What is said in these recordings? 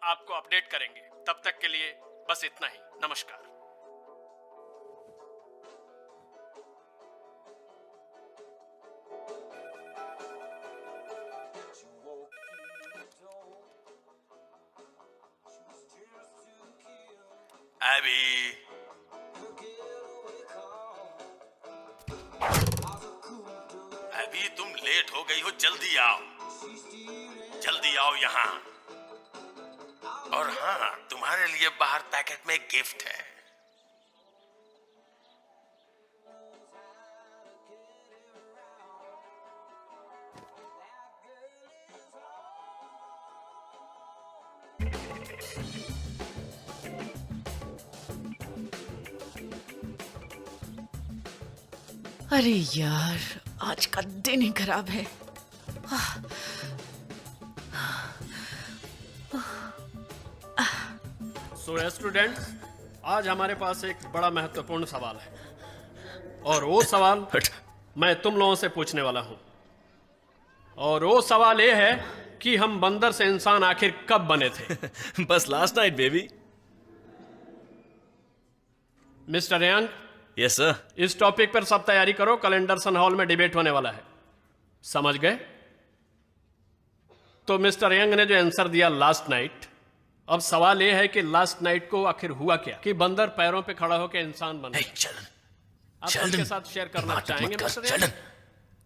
आपको अपडेट करेंगे। तब तक के लिए बस इतना ही। नमस्कार। अभी तुम लेट हो गई हो, जल्दी आओ, जल्दी आओ यहाँ। और हाँ, तुम्हारे लिए बाहर पैकेट में एक गिफ्ट है। अरे यार, आज का दिन ही खराब है। सो स्टूडेंट्स, आज हमारे पास एक बड़ा महत्वपूर्ण सवाल है और वो सवाल मैं तुम लोगों से पूछने वाला हूं। और वो सवाल ये है कि हम बंदर से इंसान आखिर कब बने थे? बस last night baby. Mister young, yes sir. इस टॉपिक पर सब तैयारी करो, कल एंडरसन हॉल में डिबेट होने वाला है। समझ गए? तो मिस्टर यंग ने जो आंसर दिया लास्ट नाइट, अब सवाल यह है कि लास्ट नाइट को आखिर हुआ क्या कि बंदर पैरों पे खड़ा होकर इंसान बना। आप सबके साथ शेयर करना चाहेंगे मिस्टर यंग?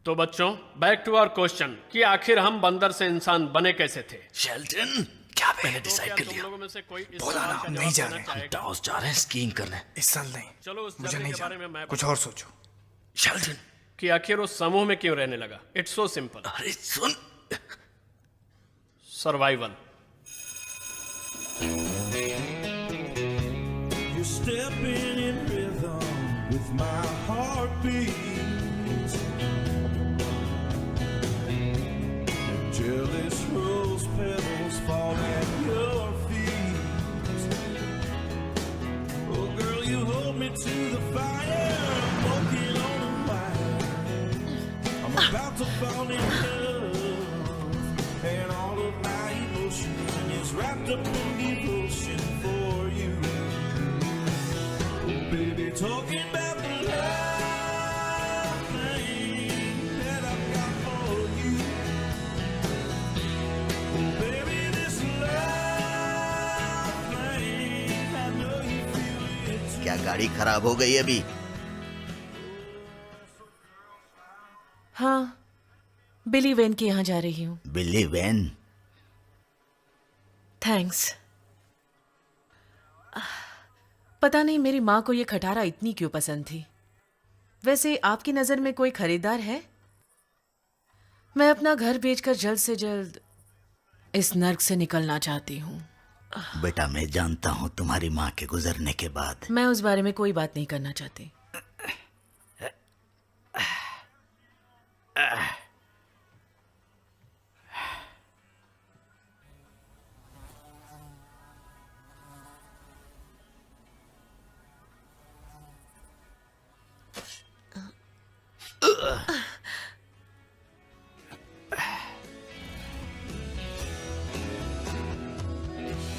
तो बच्चों, बैक टू आवर क्वेश्चन कि आखिर हम बंदर से इंसान बने कैसे थे? शेल्टन, क्या मैंने डिसाइड कर लिया? लोगों में से कोई इस बोला सवाल ना, का हम जवाब नहीं जा देना रहे। चाहेगा? डाउस जा रहे हैं स्कीइंग करने। इस साल नहीं। चलो उस मुझे जर्नी नहीं के बारे में जाना, मैं कुछ और सोचो। शेल्टन, कि आखिर वो समूह में क्यों रहने लगा? इट्स सो सिंपल, अरे सुन। Survival. You're stepping in rhythm with my heartbeat. Jealous rose petals fall at your feet. Oh girl, you hold me to the fire. I'm walking on a wire. I'm about to fall in love, and all of my emotion is wrapped up in devotion for you. Baby, talking about the love thing that I've got for you. Baby, this love thing, I know you feel it. क्या गाड़ी खराब हो गई अभी? हाँ, बिली when के यहाँ जा रही हूँ। बिली वैन? थैंक्स। पता नहीं मेरी माँ को ये खटारा इतनी क्यों पसंद थी। वैसे आपकी नजर में कोई खरीदार है? मैं अपना घर बेचकर जल्द से जल्द इस नर्क से निकलना चाहती हूँ। बेटा, मैं जानता हूँ तुम्हारी माँ के गुजरने के बाद। मैं उस बारे में कोई बात नहीं करना चाहती।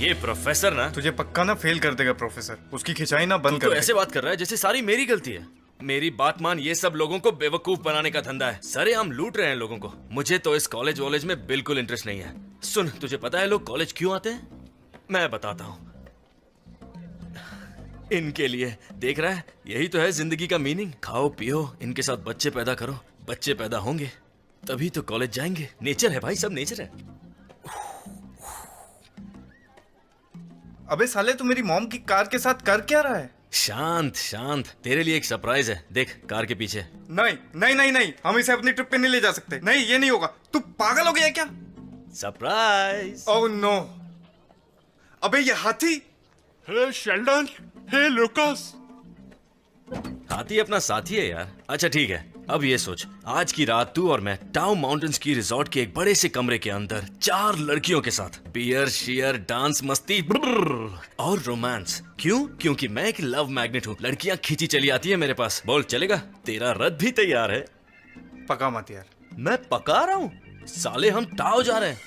ये प्रोफेसर ना तुझे पक्का ना फेल कर देगा प्रोफेसर। उसकी खिंचाई ना बंद तू कर तो ऐसे बात कर रहा है जैसे सारी मेरी गलती है। मेरी बात मान, ये सब लोगों को बेवकूफ बनाने का धंधा है। सरेआम लूट रहे हैं लोगों को। मुझे तो इस कॉलेज वॉलेज में बिल्कुल इंटरेस्ट नहीं है। सुन, तुझे पता है लोग कॉलेज क्यों आते हैं? मैं बताता हूँ। इनके लिए। देख रहा है, यही तो है जिंदगी का मीनिंग। खाओ पियो, इनके साथ बच्चे पैदा करो। बच्चे पैदा होंगे तभी तो कॉलेज जाएंगे। नेचर है भाई, सब नेचर है। अबे साले, तू मेरी मॉम की कार के साथ कर क्या रहा है? शांत शांत, तेरे लिए एक सरप्राइज है। देख कार के पीछे। नहीं नहीं नहीं नहीं, हम इसे अपनी ट्रिप पे नहीं ले जा सकते। नहीं, ये नहीं होगा। तू पागल हो गया है क्या? सरप्राइज। Oh no. अबे ये हाथी। Hey Sheldon, hey Lucas. हाथी अपना साथी है यार। अच्छा ठीक है, अब ये सोच, आज की रात तू और मैं टाउ माउंटेन्स की रिजॉर्ट के एक बड़े से कमरे के अंदर 4 लड़कियों के साथ बियर शियर डांस मस्ती और रोमांस। क्यों? क्योंकि मैं एक लव मैग्नेट हूँ। लड़कियां खींची चली आती है मेरे पास। बोल चलेगा? तेरा रथ भी तैयार है। पका मत यार। मैं पका रहा हूँ साले, हम टाउ जा रहे हैं।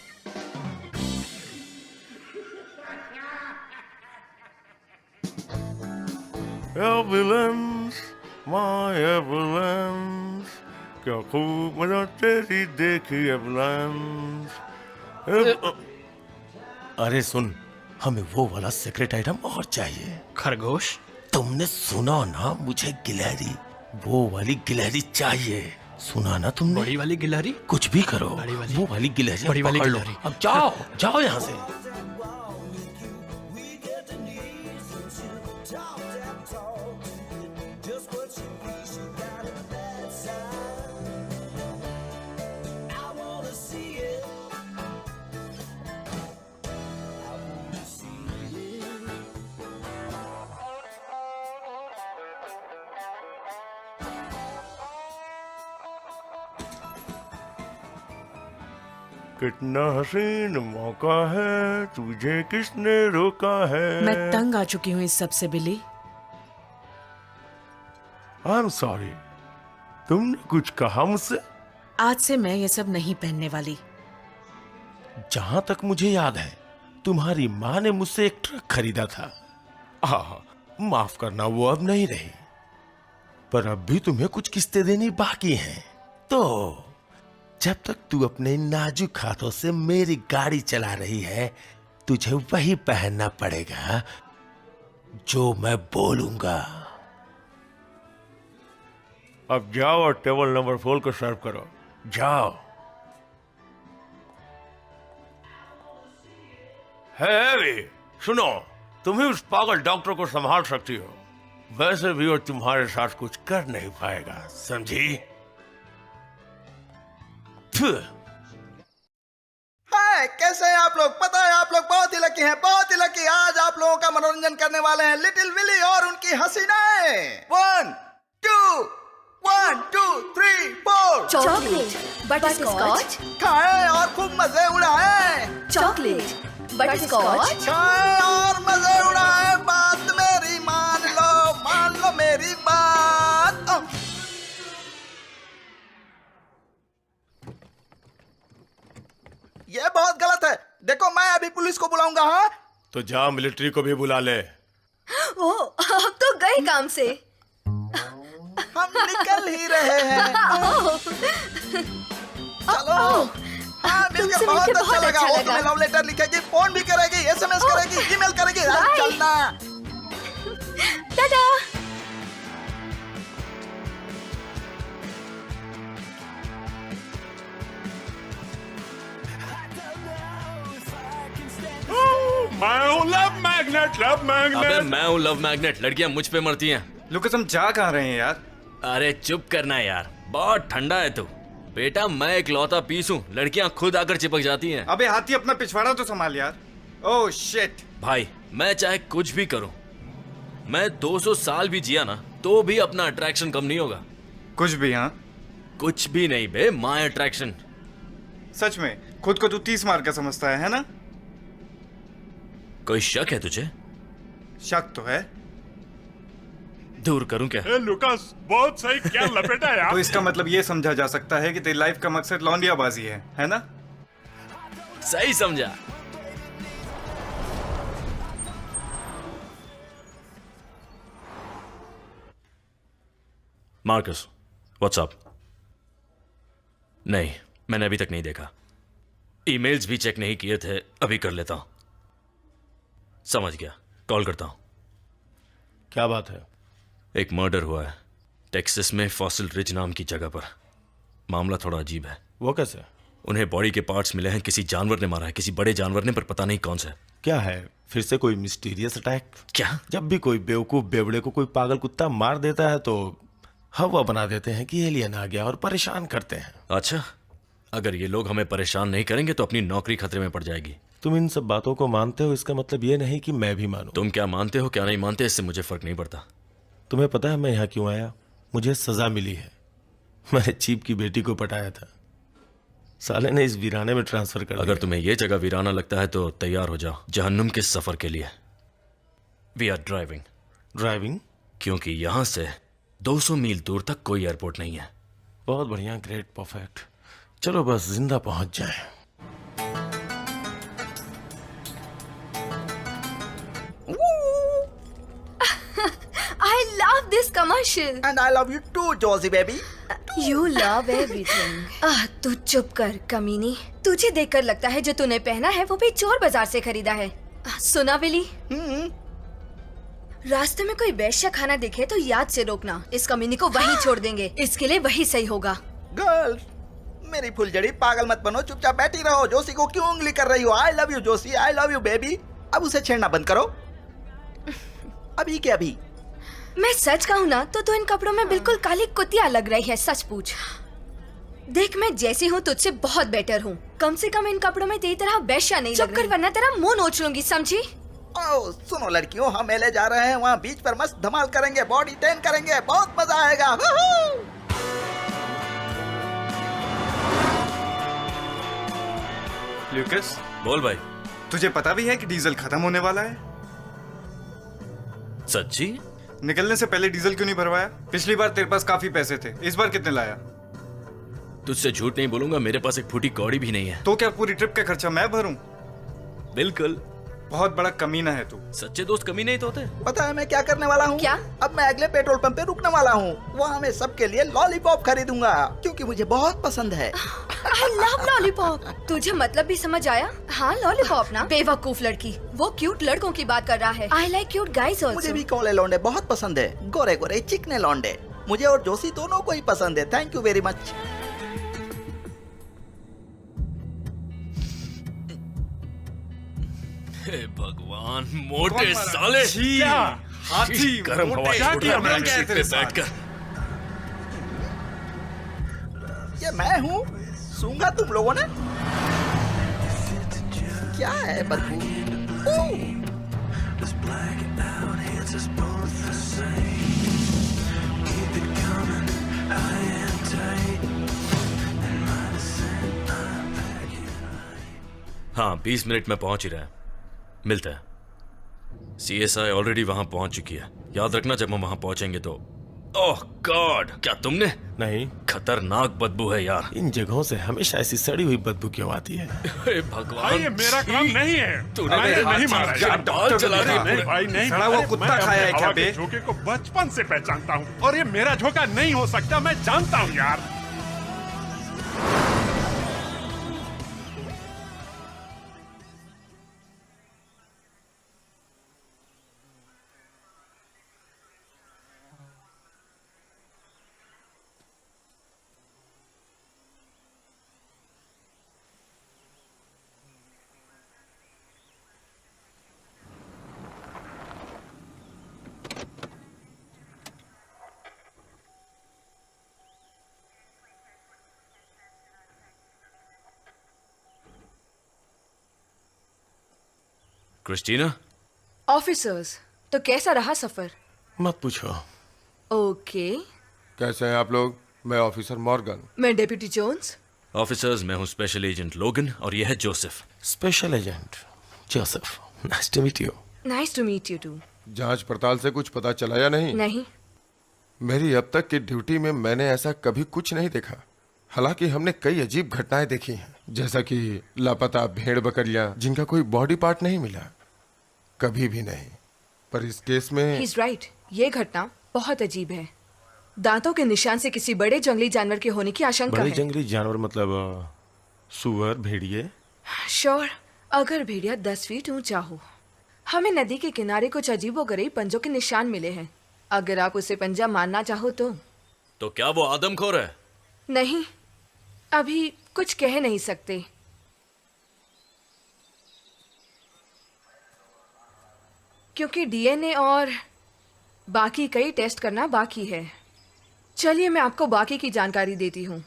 एम्बुलेंस माय एम्बुलेंस क्या खूब मजा तेरी देखी एम्बुलेंस। अरे सुन, हमें वो वाला सीक्रेट आइटम और चाहिए। खरगोश? तुमने सुना ना, मुझे गिलहरी, वो वाली गिलहरी चाहिए। सुना ना तुमने? बड़ी वाली गिलहरी? कुछ भी करो, बड़ी वाली। वो वाली गिलहरी बड़ी वाली पकड़ लो। गिलहरी। अब जाओ जाओ यहाँ से। कितना हसीन मौका है, तुझे किसने रोका है। मैं तंग आ चुकी हूँ इस सब से बिली। आई एम सॉरी, तुमने कुछ कहा मुझसे? आज से मैं ये सब नहीं पहनने वाली। जहां तक मुझे याद है, तुम्हारी माँ ने मुझसे एक ट्रक खरीदा था। माफ करना, वो अब नहीं रही, पर अब भी तुम्हें कुछ किस्तें देनी बाकी हैं। तो जब तक तू अपने नाजुक हाथों से मेरी गाड़ी चला रही है, तुझे वही पहनना पड़ेगा जो मैं बोलूंगा। अब जाओ और टेबल नंबर 4 को सर्व करो, जाओ। है सुनो, तुम ही उस पागल डॉक्टर को संभाल सकती हो, वैसे भी वो तुम्हारे साथ कुछ कर नहीं पाएगा, समझी? हाय, कैसे हैं आप लोग? पता है आप लोग बहुत ही लकी हैं, बहुत ही लकी। आज आप लोगों का मनोरंजन करने वाले हैं लिटिल विली और उनकी हसीनाएं। 1 2 1 2 3 4। चॉकलेट, बटरस्कॉच, खाएं और खूब मजे उड़ाएं। चॉकलेट, बटरस्कॉच, खाएं और मजे उड़ाएं। बात मेरी मान लो मेरी बात। ये बहुत गलत है। देखो, मैं अभी पुलिस को बुलाऊंगा। हाँ, तो जा मिलिट्री को भी बुला ले। ओह, अब तो गए काम से। हम निकल ही रहे हैं। चलो। हाँ, मिलकर तुमसे बहुत मिलकर अच्छा बहुत लगा। अच्छा वो लगा। तुम्हें लव लेटर लिखेगी, फोन भी करेगी, SMS करेगी, ईमेल करेगी। बाय। चलना। टाटा। मैं हूँ लव मैग्नेट, लव अबे मैग्नेट। मैं हूँ लव मैग्नेट, लड़कियां मुझ पे मरती हैं। लुकस, हम जा कहाँ रहे हैं यार? अरे चुप करना यार, बहुत ठंडा है तू। बेटा मैं इकलौता पीस हूँ, लड़कियां खुद आकर चिपक जाती हैं। अबे हाथी, अपना पिछवाड़ा तो संभाल यार। Oh shit. भाई मैं चाहे कुछ भी करूं, मैं 200 साल भी जिया ना, तो भी अपना अट्रैक्शन कम नहीं होगा। कुछ भी? हाँ, कुछ भी नहीं बे, माय अट्रैक्शन। सच में खुद को तू 30 मार का समझता है ना? कोई शक है तुझे? शक तो है। दूर करूं क्या? लुकास बहुत सही, क्या लपेटा यार। तो इसका मतलब ये समझा जा सकता है कि तेरी लाइफ का मकसद लौंडियाबाजी है ना? सही समझा। Marcus, what's up? नहीं, मैंने अभी तक नहीं देखा। ईमेल्स भी चेक नहीं किए थे, अभी कर लेता हूं। समझ गया, कॉल करता हूं। क्या बात है? एक मर्डर हुआ है टेक्सास में फॉसिल रिज नाम की जगह पर। मामला थोड़ा अजीब है। वो कैसे? उन्हें बॉडी के पार्ट्स मिले हैं, किसी जानवर ने मारा है, किसी बड़े जानवर ने, पर पता नहीं कौन सा। क्या है, फिर से कोई मिस्टीरियस अटैक? क्या? जब भी कोई बेवकूफ बेवड़े को कोई पागल कुत्ता मार देता है तो हवा बना देते हैं कि एलियन आ गया और परेशान करते हैं। अच्छा, अगर ये लोग हमें परेशान नहीं करेंगे तो अपनी नौकरी खतरे में पड़ जाएगी। तुम इन सब बातों को मानते हो, इसका मतलब ये नहीं कि मैं भी मानूं। तुम क्या मानते हो क्या नहीं मानते, इससे मुझे फर्क नहीं पड़ता। तुम्हें पता है मैं यहाँ क्यों आया? मुझे सजा मिली है। मैंने चीप की बेटी को पटाया था, साले ने इस वीराने में ट्रांसफर कर दिया। अगर तुम्हें यह जगह वीराना लगता है तो तैयार हो जाओ जहन्नुम के सफर के लिए। We are driving. ड्राइविंग? क्योंकि यहां से 200 मील दूर तक कोई एयरपोर्ट नहीं है। बहुत बढ़िया, ग्रेट, परफेक्ट। चलो बस जिंदा पहुंच जाए। Marshall. And I love you too Josie baby. You love everything. तू चुप कर कमीनी। तुझे देखकर लगता है जो तूने पहना है वो भी चोर बाजार से खरीदा है। सुना विली? रास्ते में कोई वैश्य खाना दिखे तो याद से रोकना। इस कमीनी को वहीं छोड़ देंगे। इसके लिए वही सही होगा। गर्ल्स, मेरी फुलझड़ी पागल मत बनो, चुपचाप बैठी रहो। जोशी को क्यों उंगली कर रही हो? आई love you Joshi, I love you baby. अब उसे छेड़ना बंद करो। अभी के अभी। मैं सच कहूँ ना तो इन कपड़ों में बिल्कुल काली कुतिया लग रही है। सच पूछ। देख मैं जैसी हूँ तुझसे बहुत बेटर हूँ। कम से कम इन कपड़ों में तेरी तरह वैश्या नहीं लग रही। वरना तेरा मुंह नोच लूंगी, समझी? ओह सुनो लड़कियों, हम मेले जा रहे हैं, वहाँ बीच पर मस्त धमाल करेंगे, बॉडी टेन करेंगे, बहुत मजा आएगा। ल्यूकस, बोल भाई। तुझे पता भी है कि डीजल खत्म होने वाला है? सच्ची? निकलने से पहले डीजल क्यों नहीं भरवाया? पिछली बार तेरे पास काफी पैसे थे, इस बार कितने लाया? तुझसे झूठ नहीं बोलूंगा, मेरे पास एक फूटी कौड़ी भी नहीं है। तो क्या पूरी ट्रिप का खर्चा मैं भरूं? बिल्कुल। बहुत बड़ा कमीना है तू। सच्चे दोस्त कमी नहीं तो होते। पता है मैं क्या करने वाला हूँ? क्या? अब मैं अगले पेट्रोल पंप पे रुकने वाला हूँ। वहाँ मैं सबके लिए लॉलीपॉप खरीदूंगा क्योंकि मुझे बहुत पसंद है। I love lollipop. तुझे मतलब भी समझ आया? हाँ लॉलीपॉप ना। बेवकूफ लड़की, वो क्यूट लड़कों की बात कर रहा है। I like cute guys also. मुझे भी कौले लौंडे बहुत पसंद है, गोरे गोरे चिकने लौंडे। मुझे और जोशी दोनों को ही पसंद है। Thank you very much. हे भगवान, मोटे साले। क्या? हाथी, गरम हवा मोटे, छोड़ क्या रहा है क्या है सीट पे तेरे साथ? बैठकर। ये मैं हूँ? सूंगा तुम लोगों ने? क्या है बदबू? ओह! हाँ, 20 मिनट में पहुंच ही रहा है। मिलता है। CSI ऑलरेडी वहां पहुंच चुकी है। याद रखना जब हम वहां पहुंचेंगे तो। ओह गॉड, क्या तुमने? नहीं, खतरनाक बदबू है यार। इन जगहों से हमेशा ऐसी सड़ी हुई बदबू क्यों आती है? हे भगवान, ये मेरा काम नहीं है। तूने मैंने मेरे नहीं हाथ मारा से है। बाल चला दी। नहीं भाई नहीं। सड़ा हुआ कुत्ता मैं खाया है अपने क्या हवा के बे? झोंके को बचपन से पहचानता हूँ और ये मेरा झोंका नहीं हो सकता, मैं जानता हूँ यार। क्रिस्टीना, ऑफिसर्स, तो कैसा रहा सफर? मत पूछो। ओके। कैसे हैं आप लोग? मैं ऑफिसर मॉर्गन। मैं डेप्यूटी जोन्स। ऑफिसर्स, मैं हूं स्पेशल एजेंट लोगन और यह है Joseph. Special agent Joseph, nice to meet you. Nice to meet you too. जांच पड़ताल से कुछ पता चला या नहीं? नहीं। मेरी अब तक की ड्यूटी में मैंने ऐसा कभी कुछ नहीं देखा। हालांकि हमने कई अजीब घटनाएं देखी हैं, जैसा कि लापता भेड़ बकरियां जिनका कोई बॉडी पार्ट नहीं मिला, कभी भी नहीं। पर इस केस में He's right. ये घटना बहुत अजीब है। दांतों के निशान से किसी बड़े जंगली जानवर के होने की आशंका बड़े है। जंगली जानवर मतलब सुअर, भेड़िए? श्योर, अगर भेड़िया 10 फीट ऊंचा हो। हमें नदी के किनारे कुछ अजीबोगरीब पंजों के निशान मिले हैं। अगर आप उसे पंजा मानना चाहो तो क्या वो आदमखोर है? नहीं, अभी कुछ कह नहीं सकते। क्योंकि डीएनए और बाकी कई टेस्ट करना बाकी है। चलिए मैं आपको बाकी की जानकारी देती हूँ।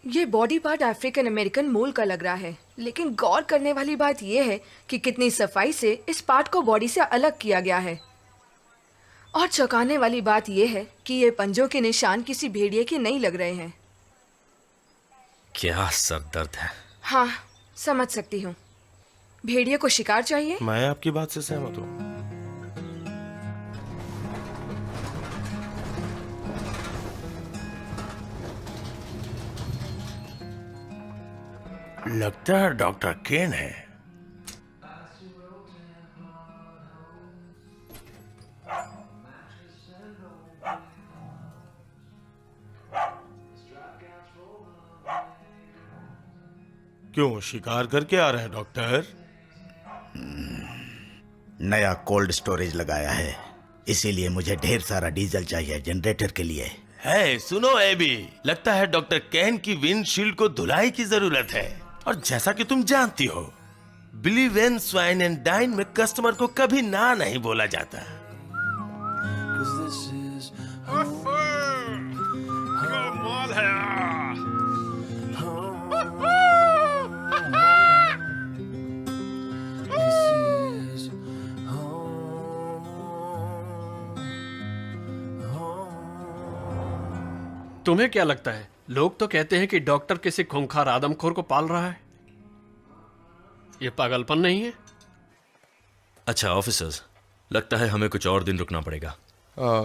ये बॉडी पार्ट अफ्रीकन अमेरिकन मूल का लग रहा है, लेकिन गौर करने वाली बात यह है कि कितनी सफाई से इस पार्ट को बॉडी से अलग किया गया है। और चौंकाने वाली बात यह है कि ये पंजों के निशान किसी भेड़िए के नहीं लग रहे हैं। क्या सर दर्द है। हाँ, समझ सकती हूँ। भेड़िए को शिकार चाहिए। मैं आपकी बात से सहमत हूँ। लगता है डॉक्टर केन है। क्यों शिकार करके आ रहे हैं डॉक्टर? नया कोल्ड स्टोरेज लगाया है, इसीलिए मुझे ढेर सारा डीजल चाहिए जनरेटर के लिए। है सुनो एबी, लगता है डॉक्टर केन की विंडशील्ड को धुलाई की जरूरत है। और जैसा कि तुम जानती हो, believe in swine and dine में कस्टमर को कभी ना नहीं बोला जाता। कमाल है। तुम्हें क्या लगता है? लोग तो कहते हैं कि डॉक्टर किसी खूंखार आदमखोर को पाल रहा है। ये पागलपन नहीं है? अच्छा ऑफिसर्स, लगता है हमें कुछ और दिन रुकना पड़ेगा।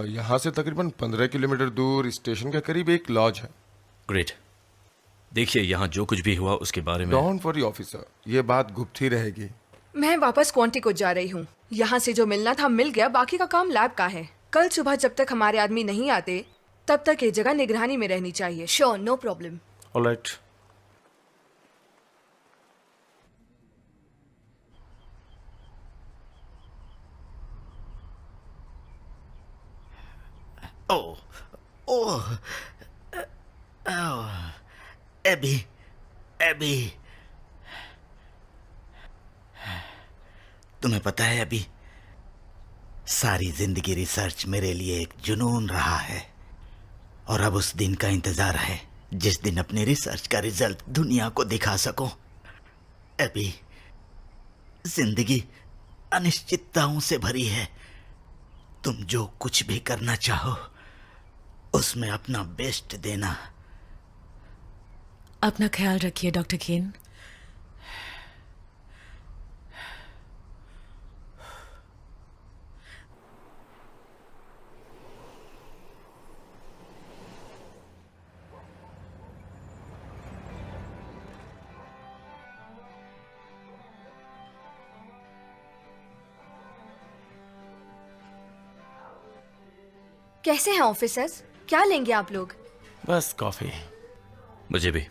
यहाँ से तकरीबन 15 किलोमीटर दूर स्टेशन के करीब एक लॉज है। ग्रेट। देखिए, यहाँ जो कुछ भी हुआ उसके बारे में डोंट वरी ऑफिसर, ये बात गुप्त ही रहेगी। मैं वापस क्वांटिको जा रही हूँ। यहाँ से जो मिलना था मिल गया, बाकी का काम लैब का है। कल सुबह जब तक हमारे आदमी नहीं आते तब तक ये जगह निगरानी में रहनी चाहिए। Sure, no problem. Alright. Oh Abby, Abby, तुम्हें पता है अभी, सारी जिंदगी रिसर्च मेरे लिए एक जुनून रहा है और अब उस दिन का इंतजार है जिस दिन अपनी रिसर्च का रिजल्ट दुनिया को दिखा सकूं। अभी जिंदगी अनिश्चितताओं से भरी है। तुम जो कुछ भी करना चाहो उसमें अपना बेस्ट देना। अपना ख्याल रखिए डॉक्टर केन। कैसे हैं ऑफिसर्स? क्या लेंगे आप लोग? बस कॉफी। मुझे भी।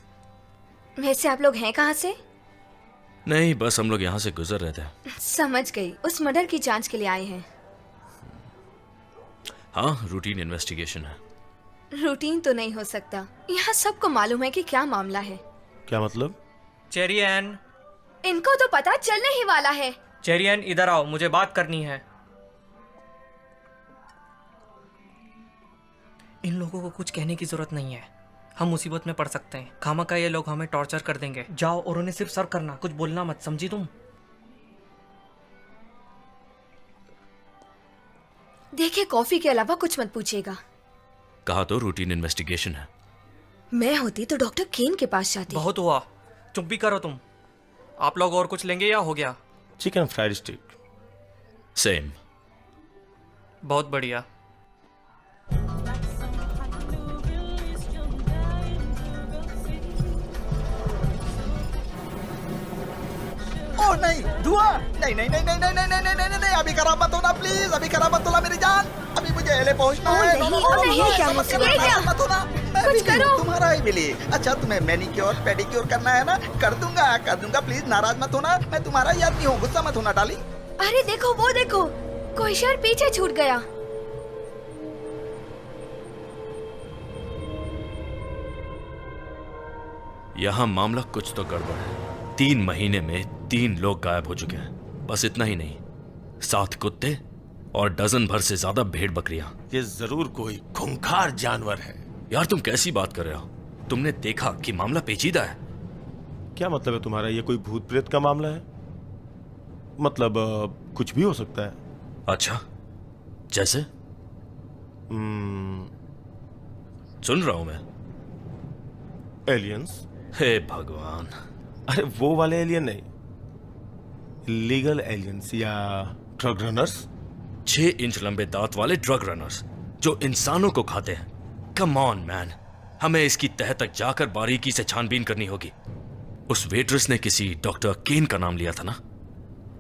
वैसे आप लोग हैं कहाँ से? नहीं, बस हम लोग यहाँ से गुजर रहे थे। समझ गई, उस मर्डर की जांच के लिए आए हैं। हाँ, रूटीन इन्वेस्टिगेशन है। रूटीन तो नहीं हो सकता, यहाँ सबको मालूम है कि क्या मामला है। क्या मतलब? चेरियन, इनको तो पता चलने ही वाला है। चेरियन इधर आओ, मुझे बात करनी है। इन लोगों को कुछ कहने की जरूरत नहीं है, हम मुसीबत में पड़ सकते हैं। खामखा ये लोग हमें टॉर्चर कर देंगे। जाओ और उन्हें सिर्फ सर्व करना, कुछ बोलना मत, समझी तुम? देखिए, कॉफी के अलावा कुछ मत पूछिएगा। कहा तो रूटीन इन्वेस्टिगेशन है। मैं होती तो डॉक्टर केन के पास जाती। बहुत हुआ, चुप भी करो तुम। आप लोग और कुछ लेंगे या हो गया? Chicken fried stick. सेम। बहुत बढ़िया। ओह नहीं, धुआं! नहीं नहीं नहीं नहीं नहीं नहीं नहीं नहीं नहीं नहीं, अभी खराब मत होना प्लीज, अभी खराब मत होना मेरी जान। अभी मुझे एले पहुंचना है। नहीं, क्या मुसीबत है? मत होना, मैं कुछ भी करो। तुम्हारा ही मिली। अच्छा, तुम्हें मैनिक्योर पेडिक्योर करना है ना? कर दूंगा, प्लीज नाराज मत होना। मैं तुम्हारा ही आदमी हूँ, गुस्सा मत होना डार्लिंग। अरे देखो, वो देखो, कोई शहर पीछे छूट गया। यहाँ मामला कुछ तो गड़बड़ है। 3 महीने में 3 लोग गायब हो चुके हैं। बस इतना ही नहीं, 7 कुत्ते और डजन भर से ज्यादा भेड़ बकरियां। ये जरूर कोई खूंखार जानवर है। यार तुम कैसी बात कर रहे हो? तुमने देखा कि मामला पेचीदा है। क्या मतलब है तुम्हारा? ये कोई भूत प्रेत का मामला है? मतलब कुछ भी हो सकता है। अच्छा, जैसे? सुन रहा हूं मैं। एलियंस। हे भगवान। अरे वो वाले एलियन नहीं, लीगल एलियंस या ड्रग रनर्स। 6 इंच लंबे दांत वाले ड्रग रनर्स जो इंसानों को खाते हैं। कम ऑन मैन, हमें इसकी तह तक जाकर बारीकी से छानबीन करनी होगी। उस वेट्रेस ने किसी डॉक्टर केन का नाम लिया था ना?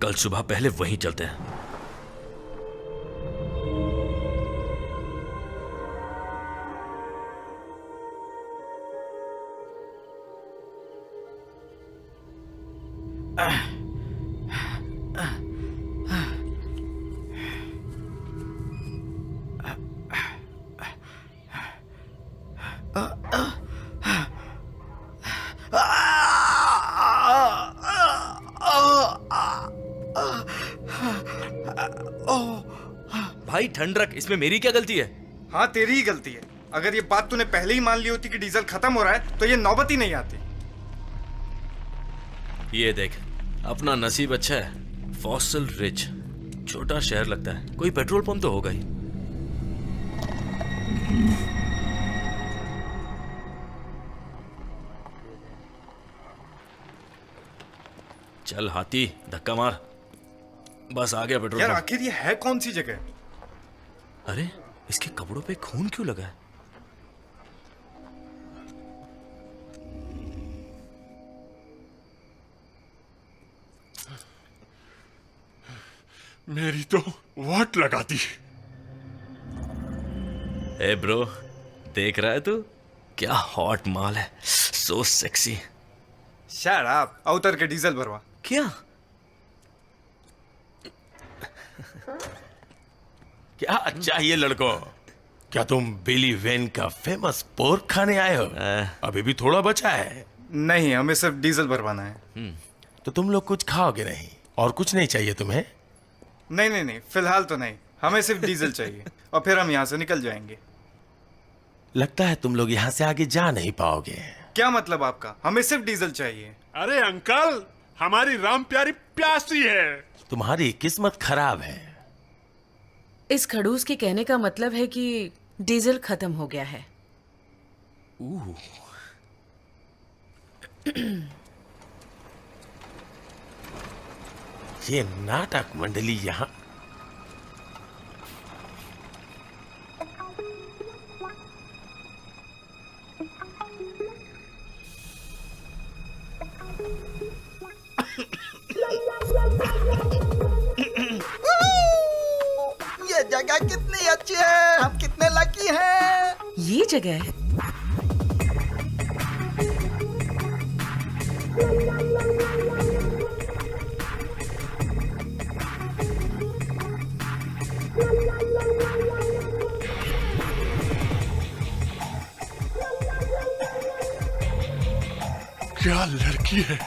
कल सुबह पहले वहीं चलते हैं। भाई ठंड रख, इसमें मेरी क्या गलती है? हाँ तेरी ही गलती है। अगर ये बात तूने पहले ही मान ली होती कि डीजल खत्म हो रहा है तो ये नौबत ही नहीं आती। ये देख, अपना नसीब अच्छा है। फॉसिल रिच छोटा शहर लगता है, कोई पेट्रोल पंप तो होगा ही। चल हाथी, धक्का मार। बस आ गया पेट्रोल यार पंप। आखिर ये है कौन सी जगह? अरे इसके कपड़ों पे खून क्यों लगा है? मेरी तो वाट लगा दी। ए ब्रो, देख रहा है तू? क्या हॉट माल है, सो सेक्सी। शट अप, उतर के डीजल भरवा। क्या क्या चाहिए लड़को? क्या तुम बिली वेन का फेमस पोर्क खाने आए हो? अभी भी थोड़ा बचा है। नहीं, हमें सिर्फ डीजल भरवाना है। तो तुम लोग कुछ खाओगे नहीं और कुछ नहीं चाहिए तुम्हें? नहीं नहीं नहीं, फिलहाल तो नहीं, हमें सिर्फ डीजल चाहिए और फिर हम यहाँ से निकल जाएंगे। लगता है तुम लोग यहाँ से आगे जा नहीं पाओगे। क्या मतलब आपका? हमें सिर्फ डीजल चाहिए। अरे अंकल, हमारी राम प्यारी प्यासी है। तुम्हारी किस्मत खराब है। इस खड़ूस के कहने का मतलब है कि डीजल खत्म हो गया है। ये नाटक मंडली यहाँ ये जगह कितनी अच्छी है, हम कितने लकी हैं। ये जगह है। क्या लड़की है।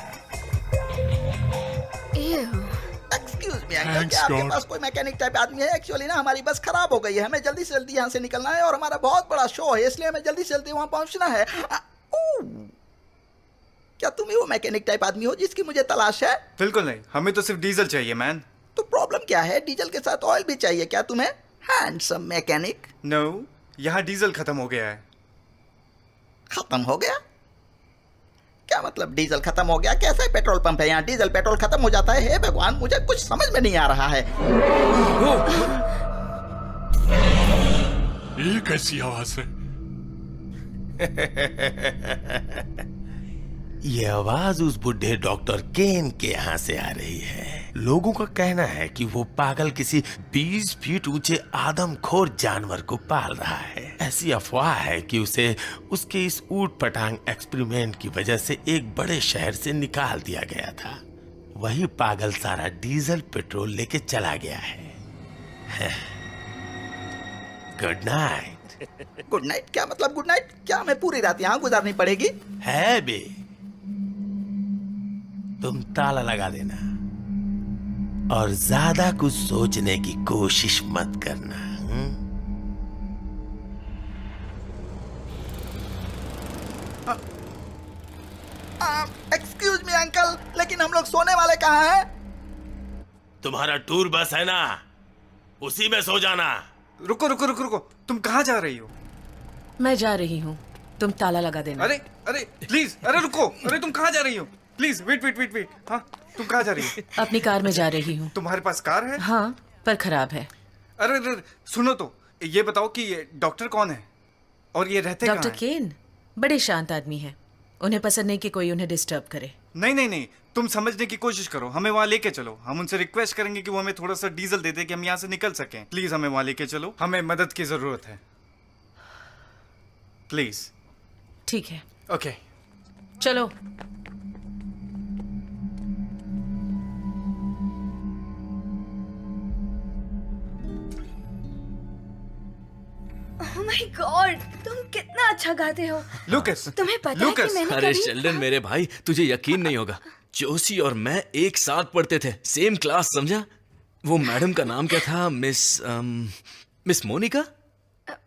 एक्सक्यूज मी अंकल, Thanks क्या आपके God. पास कोई मैकेनिक टाइप आदमी है? एक्चुअली ना हमारी बस खराब हो गई है, हमें जल्दी से जल्दी यहाँ से निकलना है और हमारा बहुत बड़ा शो है, इसलिए हमें जल्दी से जल्दी वहाँ पहुँचना है। क्या तुम ही वो मैकेनिक टाइप आदमी हो जिसकी मुझे तलाश है? बिल्कुल नहीं, हमें तो सिर्फ डीजल चाहिए मैन। तो प्रॉब्लम क्या है? डीजल के साथ ऑयल भी चाहिए क्या तुम्हें? Handsome mechanic. नो, यहाँ डीजल खत्म हो गया है। खत्म हो गया? क्या मतलब डीजल खत्म हो गया? कैसा पेट्रोल पंप है यहाँ, डीजल पेट्रोल खत्म हो जाता है? हे भगवान, मुझे कुछ समझ में नहीं आ रहा है। ये कैसी आवाज है? ये आवाज उस बुढ़े डॉक्टर केन के यहाँ से आ रही है। लोगों का कहना है कि वो पागल किसी 20 फीट ऊंचे आदमखोर जानवर को पाल रहा है। ऐसी अफवाह है कि उसे उसके इस ऊट पटांग एक्सपेरिमेंट की वजह से एक बड़े शहर से निकाल दिया गया था। वही पागल सारा डीजल पेट्रोल लेके चला गया है। Good night. Good night? क्या मतलब गुड नाइट? क्या हमें पूरी रात यहाँ गुजारनी पड़ेगी? है बे, तुम ताला लगा देना और ज्यादा कुछ सोचने की कोशिश मत करना। एक्सक्यूज मी अंकल, लेकिन हम लोग सोने वाले कहाँ हैं? तुम्हारा टूर बस है ना, उसी में सो जाना। रुको रुको रुको रुको, तुम कहाँ जा रही हो? मैं जा रही हूँ, तुम ताला लगा देना। अरे अरे प्लीज, अरे रुको, अरे तुम कहाँ जा रही हो? Please wait wait wait wait. हाँ, तुम कहाँ जा रही हो? अपनी कार में जा रही हूँ। तुम्हारे पास कार है? हाँ, पर खराब है। अरे अरे सुनो तो, ये बताओ कि ये डॉक्टर कौन है और ये रहते कहाँ डॉक्टर हैं? केन बड़े शांत आदमी हैं। उन्हें पसंद नहीं कि कोई उन्हें डिस्टर्ब करे। नहीं नहीं नहीं, तुम समझने की कोशिश करो, हमें वहाँ लेके चलो। हम उनसे रिक्वेस्ट करेंगे कि वो हमें थोड़ा सा डीजल दे दे कि हम यहाँ से निकल सकें। प्लीज हमें वहाँ लेके चलो, हमें मदद की जरूरत है, प्लीज। ठीक है, ओके चलो। ओह माय गॉड, तुम कितना अच्छा गाते हो। लूकस, तुम्हें पता है कि मैंने अरे कभी शेल्डन मेरे भाई, तुझे यकीन नहीं होगा, जोशी और मैं एक साथ पढ़ते थे, सेम क्लास, समझा? वो मैडम का नाम क्या था? Miss Monica?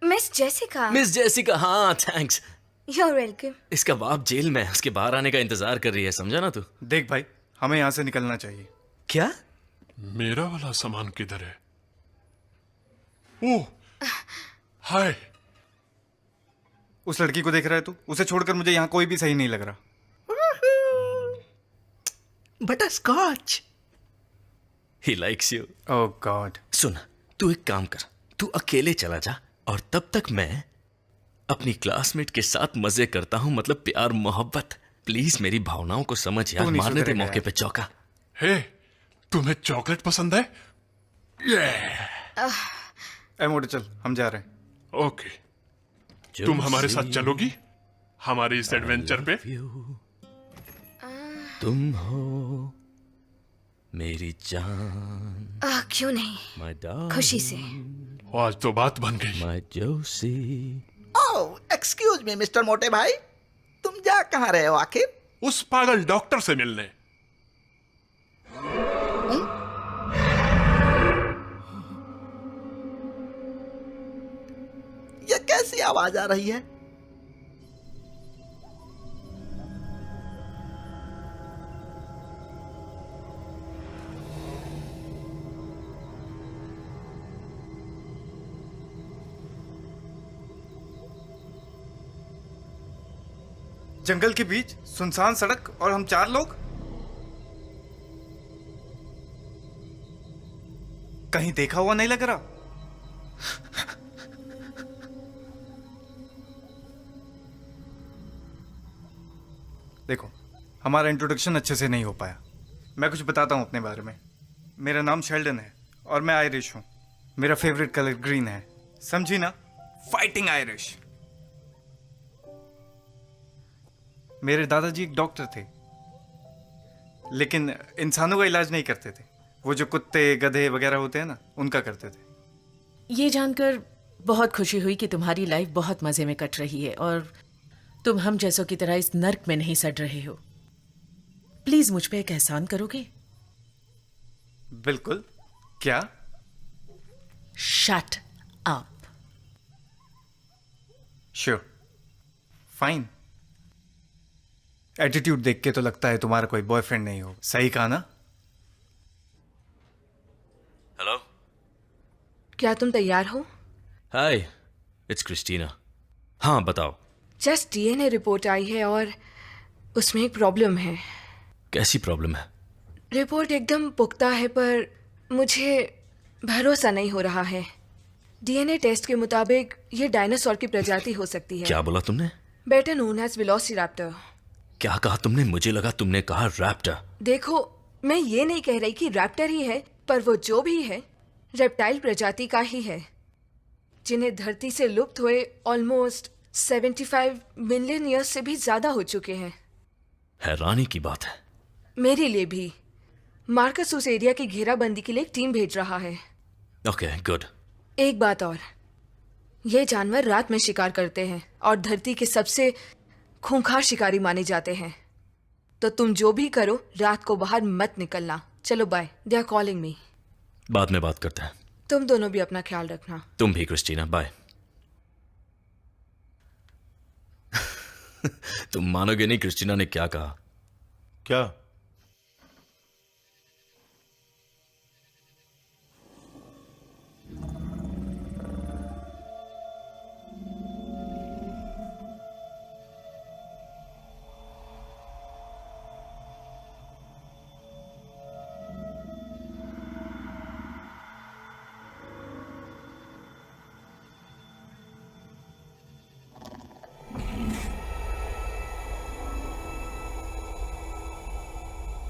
Miss Jessica. Miss Jessica, हाँ, थैंक्स। You are welcome. इसका बाप जेल में है, उसके बाहर आने का इंतजार कर रही है, समझा ना तू? देख भाई, हमें यहाँ से निकलना चाहिए। क्या? मेरा वाला सामान किधर है? ओह, हाय। उस लड़की को देख रहा है तू? उसे छोड़कर मुझे यहाँ कोई भी सही नहीं लग रहा। Butter scotch. He likes you. Oh god. सुन, तू एक काम कर, तू अकेले चला जा और तब तक मैं अपनी क्लासमेट के साथ मजे करता हूँ, मतलब प्यार मोहब्बत। प्लीज मेरी भावनाओं को समझ यार, तू नहीं मारने दे सुधरेगा मौके यार। पे चौका। हे, तुम्हें चॉकलेट पसंद है? ये ए मोटे चल, हम जा रहे हैं। ओके, तुम हमारे साथ चलोगी हमारे इस एडवेंचर पे? तुम हो मेरी जान, क्यों नहीं, my darling, खुशी से। आज तो बात बन गई। my Joshi. Oh excuse me mister मोटे भाई, तुम जा कहाँ रहे हो आखिर? उस पागल डॉक्टर से मिलने। ये कैसी आवाज आ रही है? जंगल के बीच सुनसान सड़क और हम 4 लोग। कहीं देखा हुआ नहीं लग रहा। देखो, हमारा इंट्रोडक्शन अच्छे से नहीं हो पाया। मैं कुछ बताता हूं अपने बारे में। मेरा नाम शेल्डन है और मैं आयरिश हूं। मेरा फेवरेट कलर ग्रीन है, समझी ना? Fighting Irish. मेरे दादाजी एक डॉक्टर थे, लेकिन इंसानों का इलाज नहीं करते थे। वो जो कुत्ते गधे वगैरह होते हैं ना, उनका करते थे। ये जानकर बहुत खुशी हुई कि तुम्हारी लाइफ बहुत मजे में कट रही है और तुम हम जैसों की तरह इस नर्क में नहीं सड़ रहे हो। प्लीज मुझ पे एक एहसान करोगे? बिल्कुल। क्या? Shut up. Sure, fine. Attitude देख के तो लगता है तुम्हारा कोई बॉयफ्रेंड नहीं हो। सही कहा ना? हेलो, क्या तुम तैयार हो? हाय, इट्स क्रिस्टीना। हाँ बताओ। जस्ट डीएनए रिपोर्ट आई है और उसमें एक प्रॉब्लम है। कैसी प्रॉब्लम है? रिपोर्ट एकदम पुख्ता है पर मुझे भरोसा नहीं हो रहा है। डीएनए टेस्ट के मुताबिक ये डायनासोर की प्रजाति हो सकती है। क्या बोला तुमने? Better known as velociraptor. क्या कहा तुमने? मुझे लगा तुमने कहा रैप्टर। देखो, मैं ये नहीं कह रही कि रैप्टर ही है, पर वो जो भी है रेप्टाइल प्रजाति का ही है, जिन्हें धरती से लुप्त हुए ऑलमोस्ट 75 मिलियन ईयर्स से भी ज्यादा हो चुके हैं। हैरानी की बात है। मेरे लिए भी। मार्कस उस एरिया की घेराबंदी के लिए एक टीम भेज रहा है। Okay, good. एक बात और, ये जानवर रात में शिकार करते हैं और धरती के सबसे खूंखार शिकारी माने जाते हैं। तो तुम जो भी करो, रात को बाहर मत निकलना। चलो bye, they are calling me. बाद में बात करते हैं। तुम दोनों भी अपना ख्याल रखना। तुम भी क्रिस्टीना, बाय। तुम मानोगे नहीं क्रिस्टीना ने क्या कहा। क्या?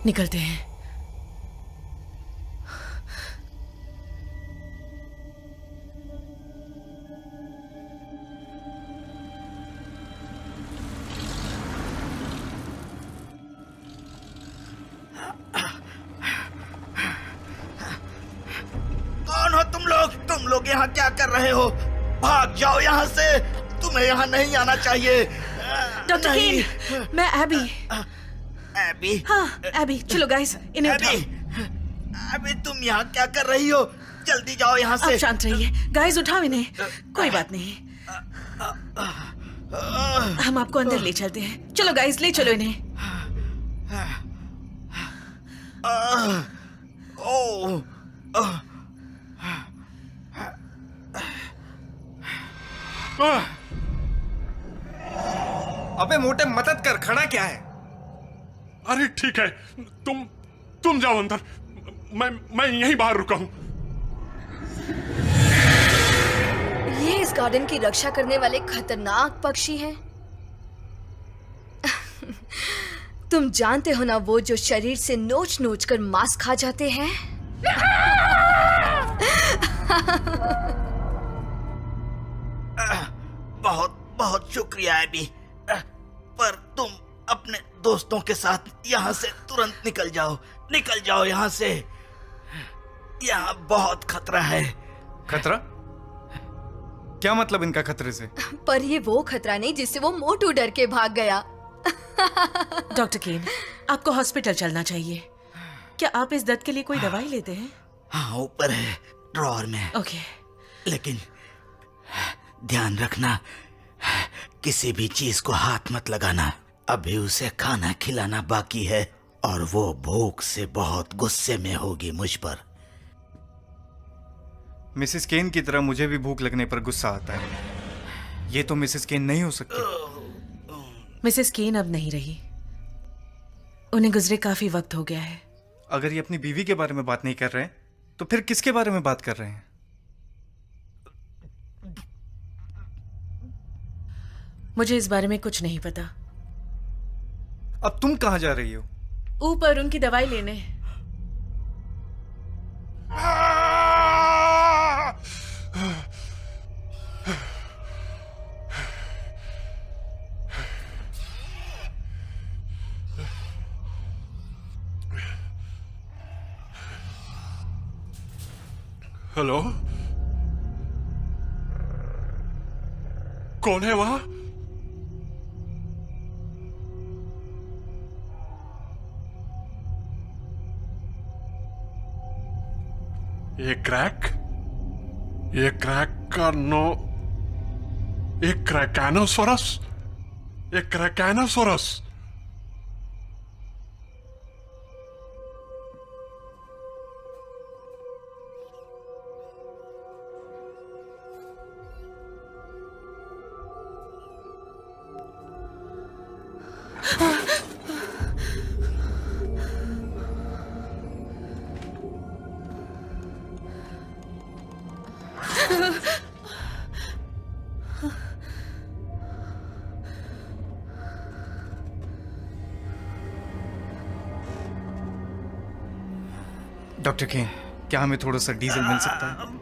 निकलते हैं। कौन हो तुम लोग यहाँ क्या कर रहे हो? भाग जाओ यहाँ से, तुम्हें यहाँ नहीं आना चाहिए। डॉक्टर नहीं। केन, मैं एबी। एबी? हाँ, एबी, चलो गाइस, इन्हें उठाओ। एबी तुम यहाँ क्या कर रही हो? जल्दी जाओ यहाँ से। आप शांत रहिए, गाइस उठाओ इन्हें, कोई बात नहीं, हम आपको अंदर ले चलते हैं। चलो गाइस, ले चलो इन्हें। अबे मोटे, मदद कर, खड़ा क्या है? अरे ठीक है, तुम जाओ अंदर, मैं यहीं बाहर रुका हूं। ये इस गार्डन की रक्षा करने वाले खतरनाक पक्षी हैं। तुम जानते हो ना, वो जो शरीर से नोच नोच कर मांस खा जाते हैं। बहुत बहुत शुक्रिया एबी, पर तुम अपने दोस्तों के साथ यहाँ से तुरंत निकल जाओ यहाँ से। यहाँ बहुत खतरा है। खतरा? क्या मतलब इनका खतरे से? पर ये वो खतरा नहीं जिससे वो मोटू डर के भाग गया। डॉक्टर केन, आपको हॉस्पिटल चलना चाहिए। क्या आप इस दर्द के लिए कोई दवाई लेते हैं? हाँ, ऊपर है ड्रॉअर में। ओके। लेकिन ध्यान रखना, किसी भी चीज को हाथ मत लगाना। अभी उसे खाना खिलाना बाकी है और वो भूख से बहुत गुस्से में होगी मुझ पर। मिसेस केन की तरह मुझे भी भूख लगने पर गुस्सा आता है। ये तो मिसेस केन नहीं हो सकती। मिसेस केन अब नहीं रही, उन्हें गुजरे काफी वक्त हो गया है। अगर ये अपनी बीवी के बारे में बात नहीं कर रहे हैं, तो फिर किसके बारे में बात कर रहे हैं? मुझे इस बारे में कुछ नहीं पता। अब तुम कहाँ जा रही हो? ऊपर उनकी दवाई लेने। हेलो, कौन है वहां? ये क्रैक का नो, एक क्रैकानोसोरस, डॉक्टर केन, क्या हमें थोड़ा सा डीजल मिल सकता है?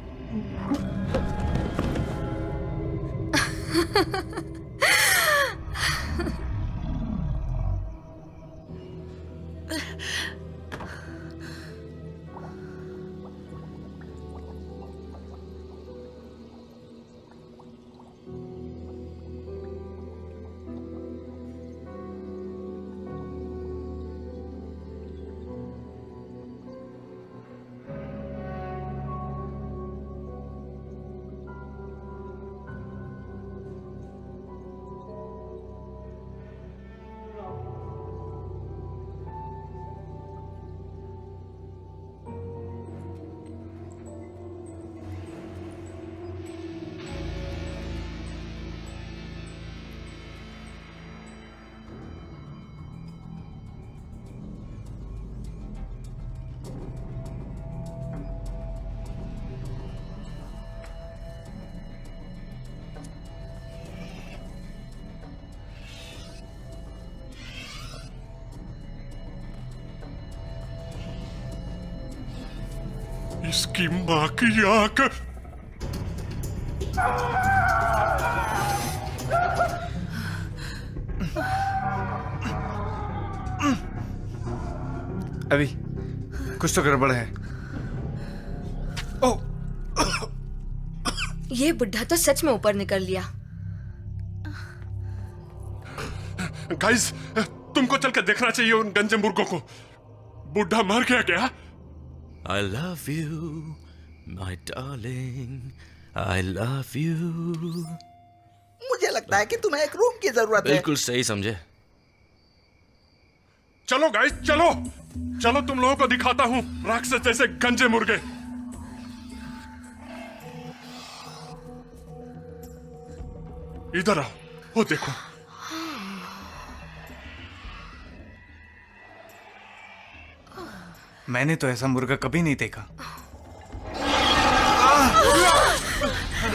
इसकी मां की आंख। अभी कुछ तो गड़बड़ है। ओ, ये बुढ़ा तो सच में ऊपर निकल लिया। गाइस, तुमको चल के देखना चाहिए उन गंजे मुर्गों को। बुढ़ा मर गया क्या? I love you, my darling. I love you. मुझे लगता है कि तुम्हें एक रूम की जरूरत है। बिल्कुल सही समझे। चलो गाइस, चलो चलो, तुम लोगों को दिखाता हूं राक्षस जैसे गंजे मुर्गे। इधर आओ, वो देखो। मैंने तो ऐसा मुर्गा कभी नहीं देखा।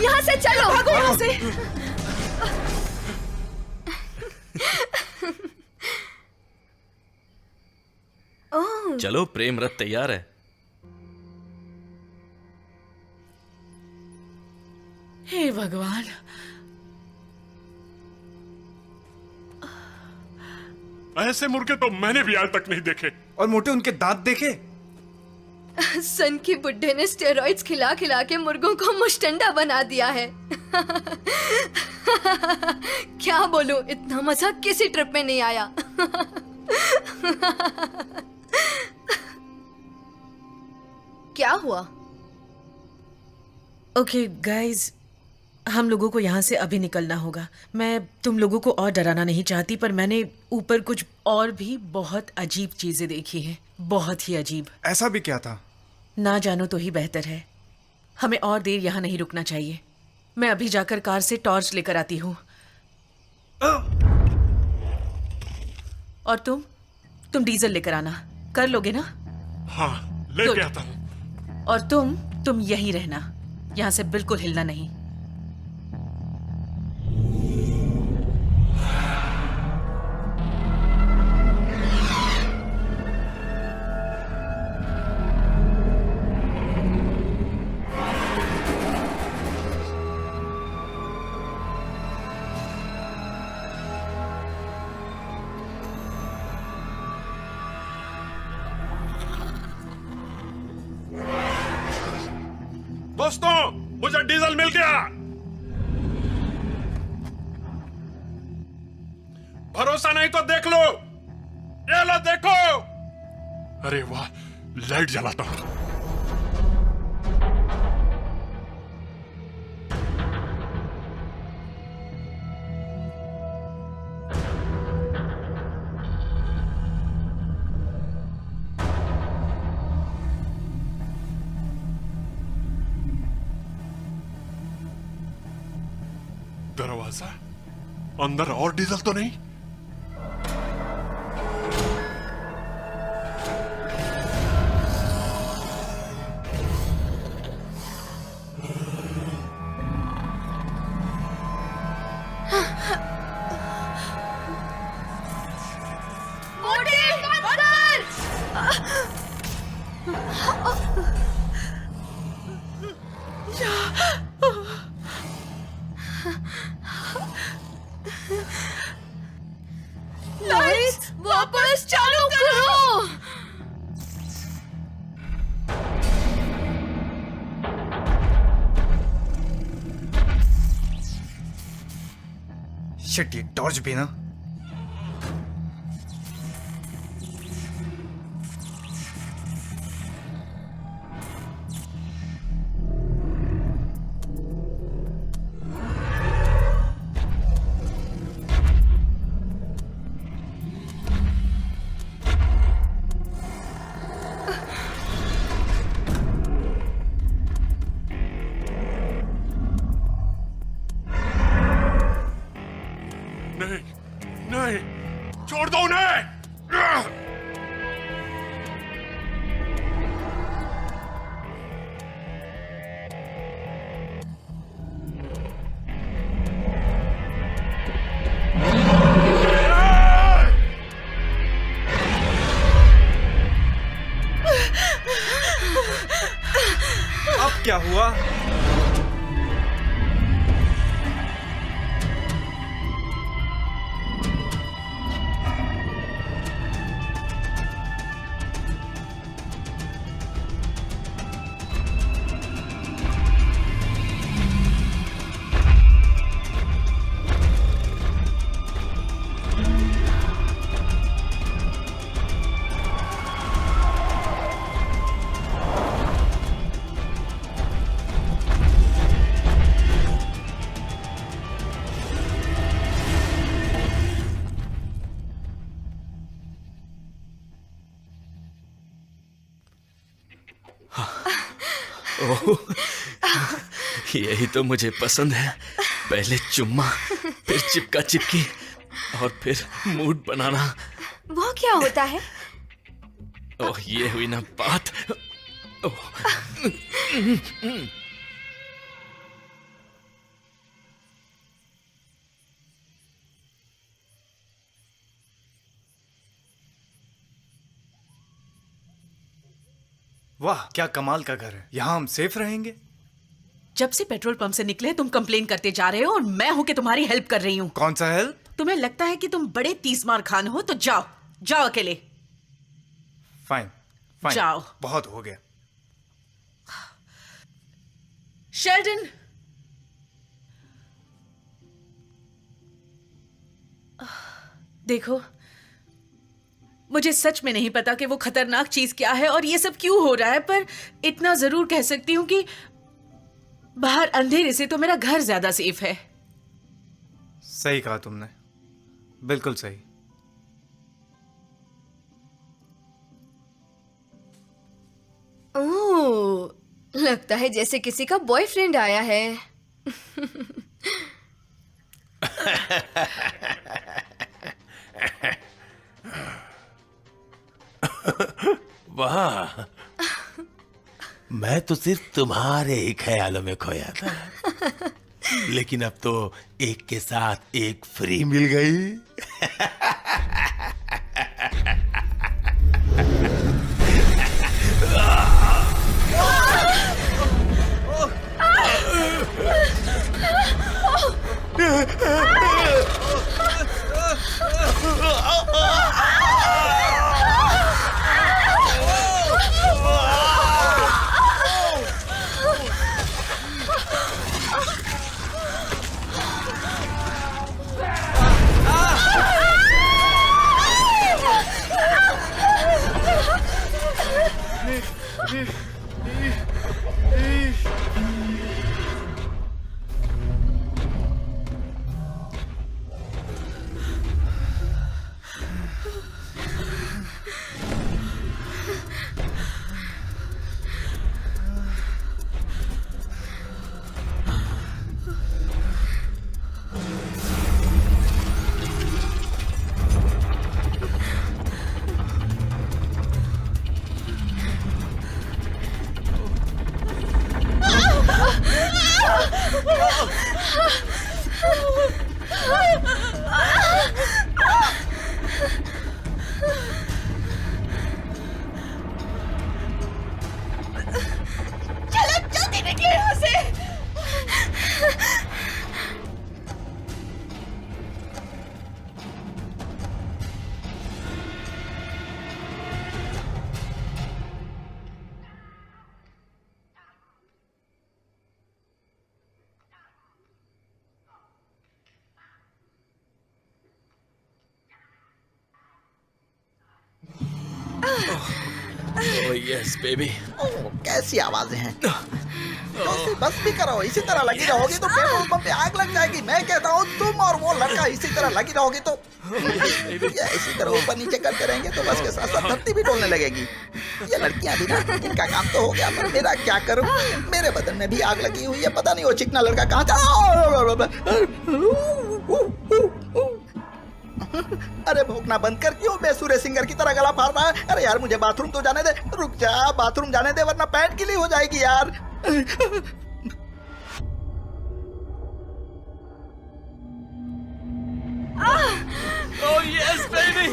यहाँ से चलो, भागो यहाँ से। चलो, प्रेम रथ तैयार है। हे भगवान, ऐसे मुर्गे तो मैंने भी आज तक नहीं देखे। और मोटे उनके दांत देखे। सन के बुड्ढे ने स्टेरॉइड्स खिला खिला के मुर्गों को मुश्तंडा बना दिया है। क्या बोलूं, इतना मजा किसी ट्रिप में नहीं आया। क्या हुआ? ओके गाइज, हम लोगों को यहाँ से अभी निकलना होगा। मैं तुम लोगों को और डराना नहीं चाहती, पर मैंने ऊपर कुछ और भी बहुत अजीब चीजें देखी हैं। बहुत ही अजीब। ऐसा भी क्या था? ना जानो तो ही बेहतर है। हमें और देर यहाँ नहीं रुकना चाहिए। मैं अभी जाकर कार से टॉर्च लेकर आती हूँ। और तुम डीजल लेकर आना। कर लोगे ना? हाँ, लेके आता हूँ। और तुम यहीं रहना, यहाँ से बिल्कुल हिलना नहीं। दोस्तों, मुझे डीजल मिल गया। भरोसा नहीं तो देख लो। ये लो, देखो। अरे वाह, लाइट जलाता हूं। दरवाजा अंदर, और डीजल तो नहीं? लाइट्स वापस चालू करो। शिट, ये टॉर्च भी ना। नहीं, नहीं, छोड़ दो उन्हें। ओह, यही तो मुझे पसंद है। पहले चुम्मा, फिर चिपका चिपकी और फिर मूड बनाना। वो क्या होता है? ओह, ये हुई ना बात। ओह। वाह, क्या कमाल का घर है। यहाँ हम सेफ रहेंगे। जब से पेट्रोल पंप से निकले तुम कंप्लेन करते जा रहे हो और मैं हूं कि तुम्हारी हेल्प कर रही हूँ। कौन सा हेल्प? तुम्हें लगता है कि तुम बड़े तीसमार खान हो तो जाओ, जाओ अकेले। Fine, fine. जाओ। बहुत हो गया। शेल्डन, देखो, मुझे सच में नहीं पता कि वो खतरनाक चीज क्या है और ये सब क्यों हो रहा है, पर इतना जरूर कह सकती हूं कि बाहर अंधेरे से तो मेरा घर ज्यादा सेफ है। सही कहा तुमने, बिल्कुल सही। ओह, लगता है जैसे किसी का बॉयफ्रेंड आया है। वाह, मैं तो सिर्फ तुम्हारे ही ख्यालों में खोया था, लेकिन अब तो एक के साथ एक फ्री मिल गई। Oh yes, baby. कैसी आवाजें हैं। जोशी, बस भी करो, इसी तरह लगी रहोगी तो पेट्रोल पंप पे आग लग जाएगी। मैं कहता हूँ तुम और वो लड़का इसी तरह लगी रहोगी तो या इसी तरह ऊपर नीचे करते रहेंगे तो बस के साथ साथ धरती भी डोलने लगेगी। ये लड़कियां भी ना, इनका काम तो हो गया, पर मेरा क्या करूं? मेरे बदन में भी आग लगी हुई है। पता नहीं वो चिकना लड़का कहाँ था। अरे भौंकना बंद कर, क्यों बेसुरे सिंगर की तरह गला फाड़ रहा है? अरे यार मुझे बाथरूम तो जाने दे। रुक जा, बाथरूम जाने दे वरना पैंट गीली हो जाएगी यार। Oh yes, baby.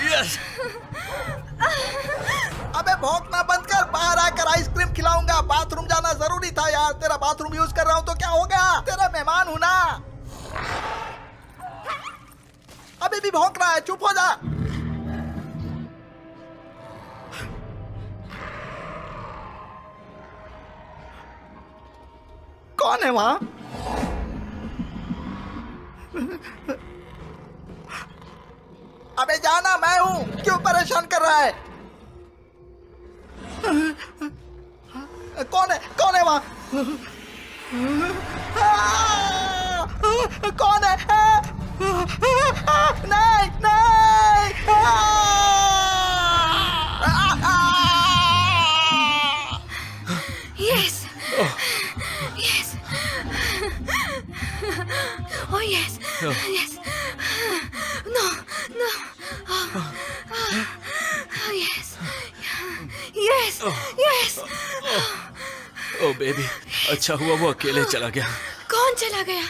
Yes. अबे भौंकना बंद कर, बाहर आकर आइसक्रीम खिलाऊंगा। बाथरूम जाना जरूरी था यार। तेरा बाथरूम यूज कर रहा हूँ तो क्या हो गया? तेरा मेहमान हूं ना। अभी भी भौंक रहा है, चुप हो जा। कौन है वहां? अबे जाना, मैं हूं। क्यों परेशान कर रहा है? कौन है? कौन है वहां? कौन है? नहीं नहीं। Yes. Yes. Oh yes. Yes. No. No. Oh. Yes. Yes. Yes. ओ बेबी, अच्छा हुआ वो अकेले चला गया। कौन चला गया?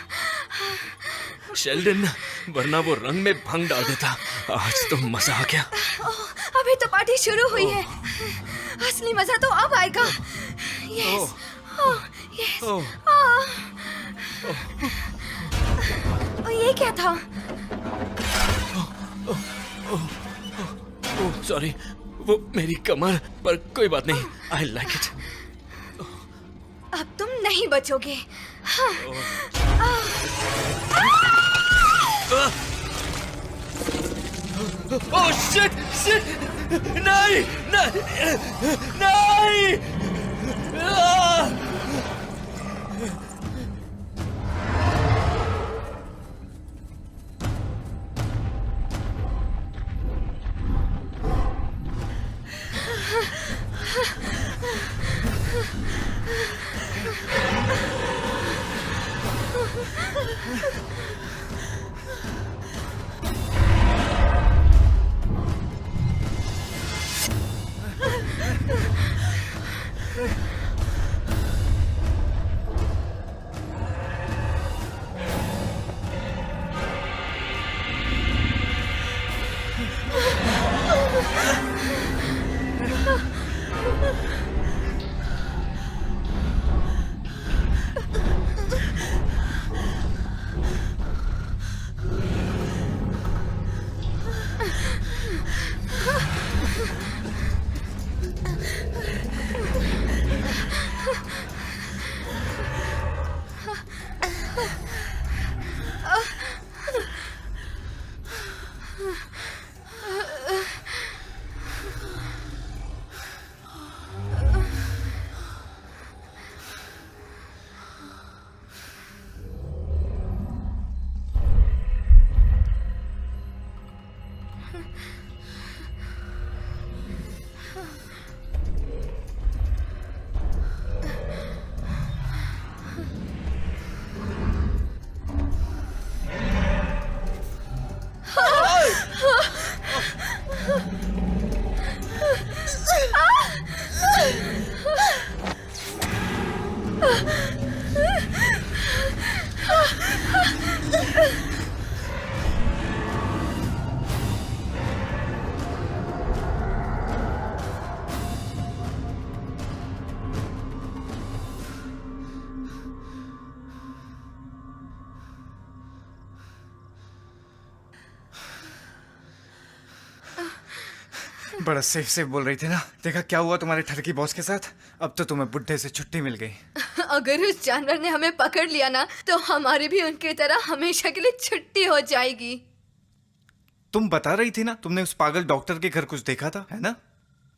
शेल्डन, वरना वो रंग में भंग डाल देता। आज तो मजा आ गया। ओह, अभी तो पार्टी शुरू हुई है। असली मजा तो अब आएगा। यस। ओह, यस। ओह, ये क्या था? ओह सॉरी, वो मेरी कमर, पर कोई बात नहीं। I like it. अब तुम नहीं बचोगे। हाँ। ओह शिट, शिट, नहीं, नहीं, नहीं। बड़ा सेफ सेफ बोल रही थी ना। देखा क्या हुआ तुम्हारे ठरकी बॉस के साथ? अब तो तुम्हें बुड्ढे से छुट्टी मिल गई। अगर उस जानवर ने हमें पकड़ लिया ना, तो हमारी भी उनकी तरह हमेशा के लिए छुट्टी हो जाएगी। तुम बता रही थी ना तुमने उस पागल डॉक्टर के घर कुछ देखा था, है ना?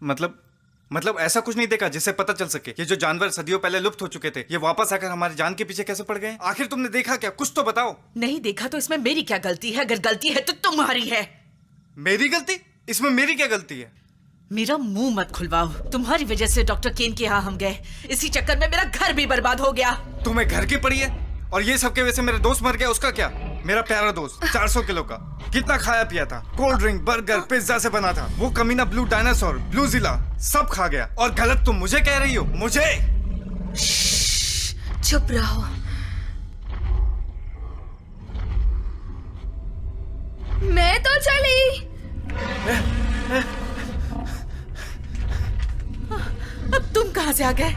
मतलब ऐसा कुछ नहीं देखा जिससे पता चल सके ये जो जानवर सदियों पहले लुप्त हो चुके थे, ये वापस आकर हमारी जान के पीछे कैसे पड़ गए? आखिर तुमने देखा क्या? कुछ तो बताओ। नहीं देखा तो इसमें मेरी क्या गलती है? अगर गलती है तो तुम्हारी है। मेरी गलती? इसमें मेरी क्या गलती है? मेरा मुंह मत खुलवाओ। तुम्हारी वजह से डॉक्टर केन के यहाँ हम गए, इसी चक्कर में मेरा घर भी बर्बाद हो गया। तुम्हें घर की पड़ी है? और ये सब के वजह से मेरा दोस्त मर गया, उसका क्या? मेरा प्यारा दोस्त 400 किलो का, कितना खाया पिया था, कोल्ड ड्रिंक, बर्गर, पिज्जा से बना था। वो कमीना ब्लू डायनासोर, ब्लू जिला सब खा गया। और गलत तुम मुझे कह रही हो? मुझे? चुप रहो। मैं तो चली। अब तुम कहां से आ गए?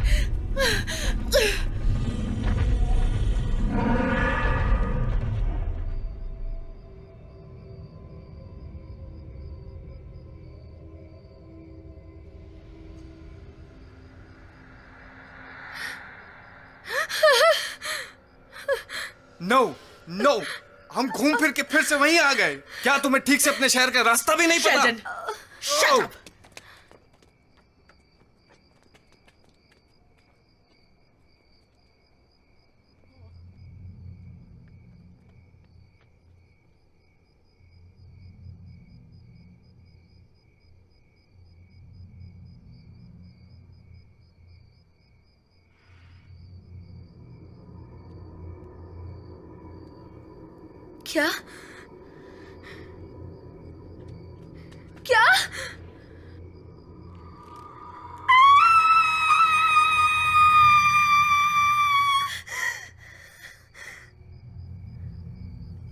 नो नो, हम घूम फिर के फिर से वहीं आ गए। क्या तुम्हें ठीक से अपने शहर का रास्ता भी नहीं पता? Shut up! क्या क्या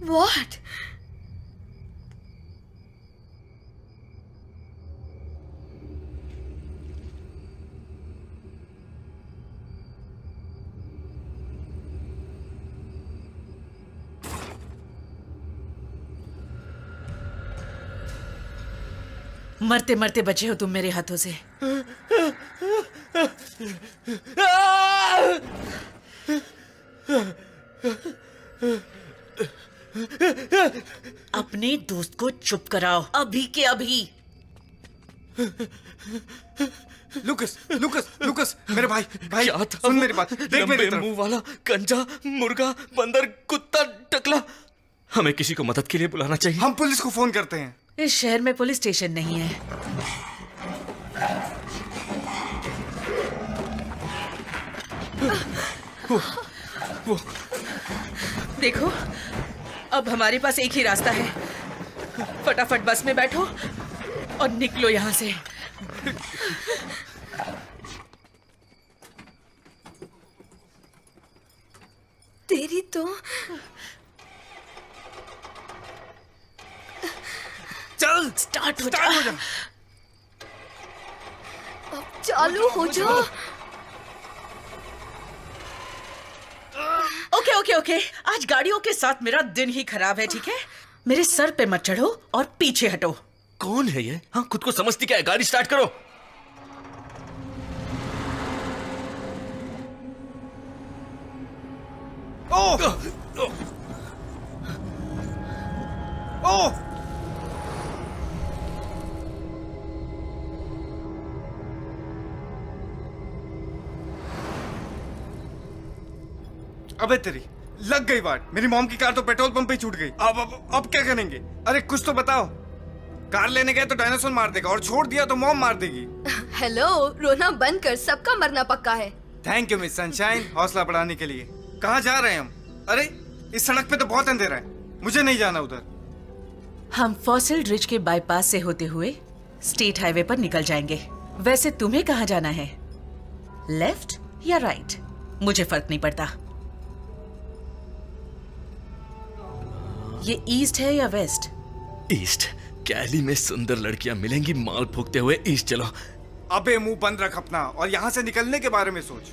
What? मरते मरते बचे हो तुम मेरे हाथों से। अपने दोस्त को चुप कराओ अभी के अभी। लुकस लुकस लुकस मेरे भाई भाई क्या था सुन वो? मेरी बात, देख मेरी लंबे तरफ। मुंह वाला कंजा, मुर्गा, बंदर, कुत्ता, टकला। हमें किसी को मदद के लिए बुलाना चाहिए। हम पुलिस को फोन करते हैं। इस शहर में पुलिस स्टेशन नहीं है। देखो, अब हमारे पास एक ही रास्ता है। फटाफट बस में बैठो और निकलो यहाँ से। तेरी तो चल स्टार्ट हो स्टार्ट हो जा। अब चालू हो जा। ओके ओके ओके, आज गाड़ियों के साथ मेरा दिन ही खराब है, ठीक है? मेरे सर पे मत चढ़ो और पीछे हटो। कौन है ये? हाँ, खुद को समझती क्या है? गाड़ी स्टार्ट करो। ओह ओह अबे तेरी लग गई बात। मेरी मॉम की कार तो पेट्रोल पंप पे ही छूट गई। अब क्या करेंगे? अरे कुछ तो बताओ। कार लेने गए तो डायनासोर मार देगा और छोड़ दिया तो मॉम मार देगी। हेलो, रोना बंद कर, सबका मरना पक्का है। थैंक यू मिस सनशाइन, हौसला बढ़ाने के लिए। कहाँ जा रहे हैं हम? अरे इस सड़क पे तो बहुत अंधेरा है, मुझे नहीं जाना उधर। हम फॉसिल रिज के बाईपास से होते हुए स्टेट हाईवे पर निकल जाएंगे। वैसे तुम्हें कहाँ जाना है, लेफ्ट या राइट? मुझे फर्क नहीं पड़ता। ये ईस्ट है या वेस्ट? ईस्ट। कैली में सुंदर लड़कियां मिलेंगी माल फूकते हुए। ईस्ट चलो। अबे मुंह बंद रख अपना और यहाँ से निकलने के बारे में सोच।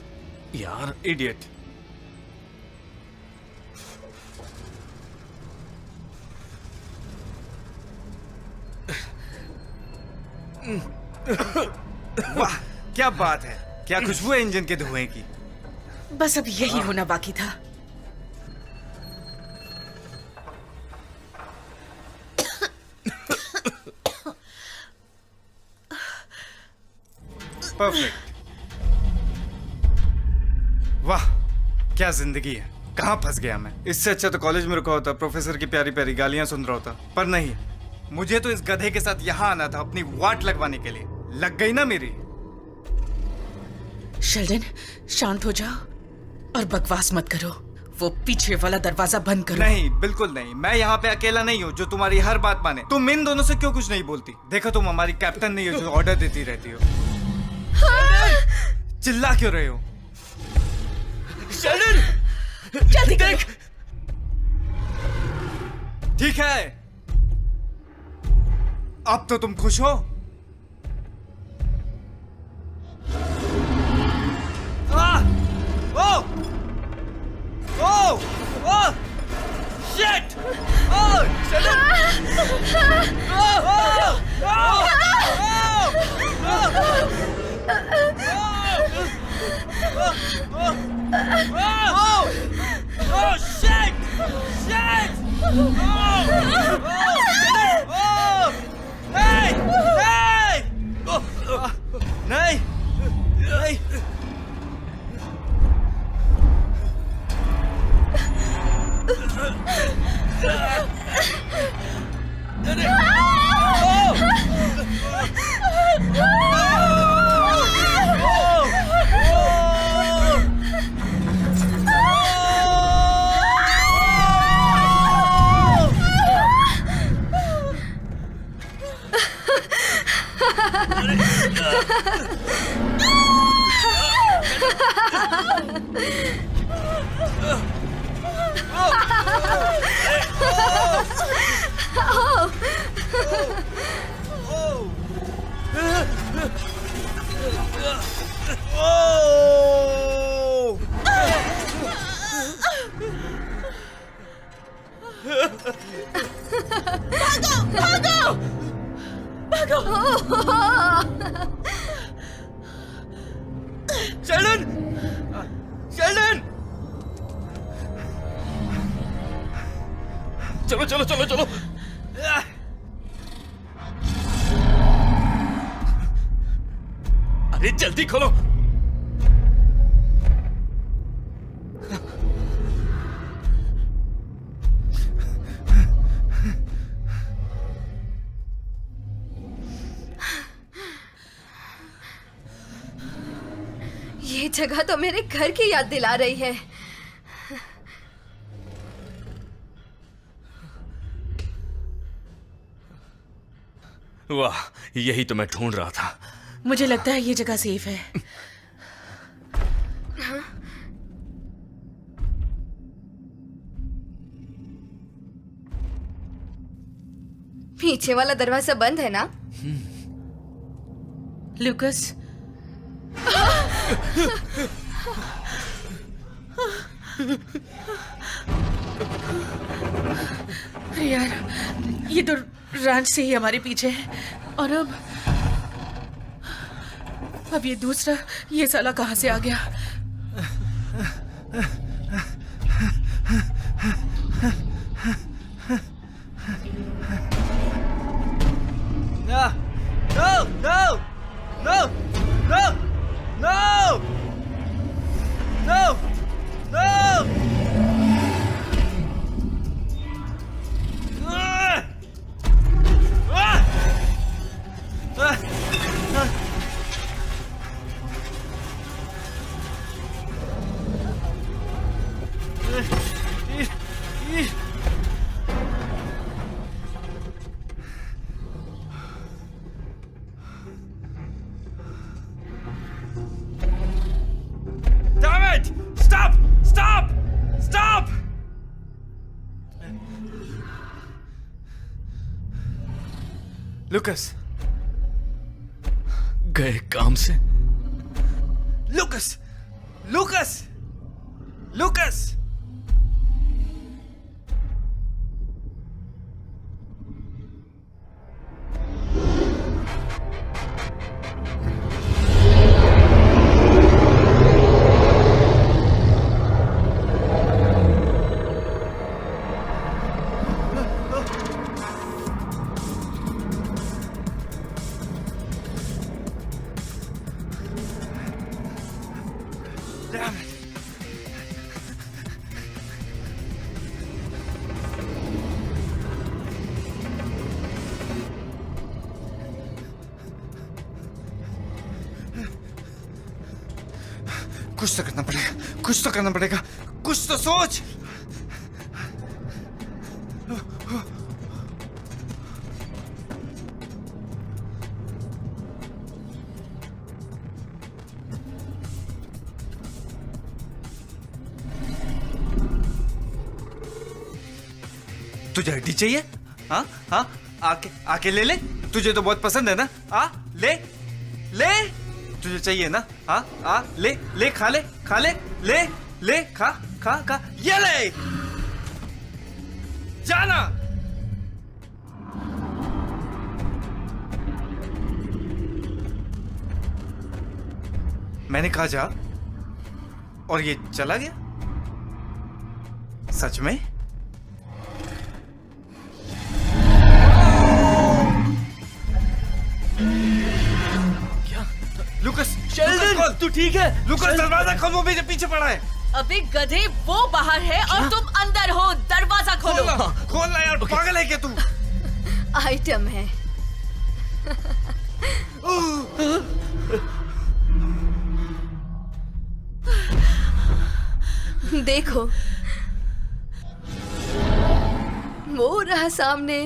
यार इडियट। वाह क्या बात है, क्या खुशबू है इंजन के धुएं की। बस अब यही होना बाकी था। परफेक्ट। वाह क्या जिंदगी है, कहाँ फंस गया मैं। इससे अच्छा तो कॉलेज में रुका होता, प्रोफेसर की प्यारी प्यारी गालियां सुन रहा होता। पर नहीं, मुझे तो इस गधे के साथ यहाँ आना था अपनी वाट लगवाने के लिए। लग गई ना मेरी। शेल्डन शांत हो जाओ और बकवास मत करो। वो पीछे वाला दरवाजा बंद करो। नहीं बिल्कुल नहीं, मैं यहाँ पे अकेला नहीं हूँ जो तुम्हारी हर बात माने। तुम इन दोनों से क्यों कुछ नहीं बोलती? देखो तुम हमारी कैप्टन नहीं हो जो ऑर्डर देती रहती हो। चिल्ला क्यों रहे हो? शेल्डन जल्दी देख। ठीक है, अब तो तुम खुश हो? Shit! Oh! Sheldon! Oh! Shit! Shit! Hey! Hey! नहीं! नहीं! चलो चलो चलो चलो। अरे जल्दी खोलो। ये जगह तो मेरे घर की याद दिला रही है। वाह, यही तो मैं ढूंढ रहा था। मुझे लगता है ये जगह सेफ है। पीछे वाला दरवाजा बंद है ना? लूकस, अरे यार, ये तो रैंच से ही हमारे पीछे है। और अब ये दूसरा, ये साला कहाँ से आ गया? No! No! No! No! No! No! No! Damn it! Stop! Stop! Stop! Lucas, गए काम से। Lucas, Lucas, Lucas! Damn it! कुछ तो करना पड़ेगा, कुछ तो करना पड़ेगा, कुछ तो सोच। तुझे हड्डी चाहिए? हाँ हाँ, आके आके ले ले। तुझे तो बहुत पसंद है ना? आ ले ले, तुझे चाहिए ना? हाँ आ ले ले, खा ले खा ले, ले ले खा खा खा, ये ले, जाना। मैंने कहा जा, और ये चला गया। सच में? लुकस, शेल्डन, तू ठीक है? लुकस, दरवाजा खोल, वो मेरे पीछे पड़ा है। अबे गधे, वो बाहर है और तुम अंदर हो। दरवाजा खोलो। खोलना यार, पागल है क्या तू? आइटम है। देखो, वो रहा सामने।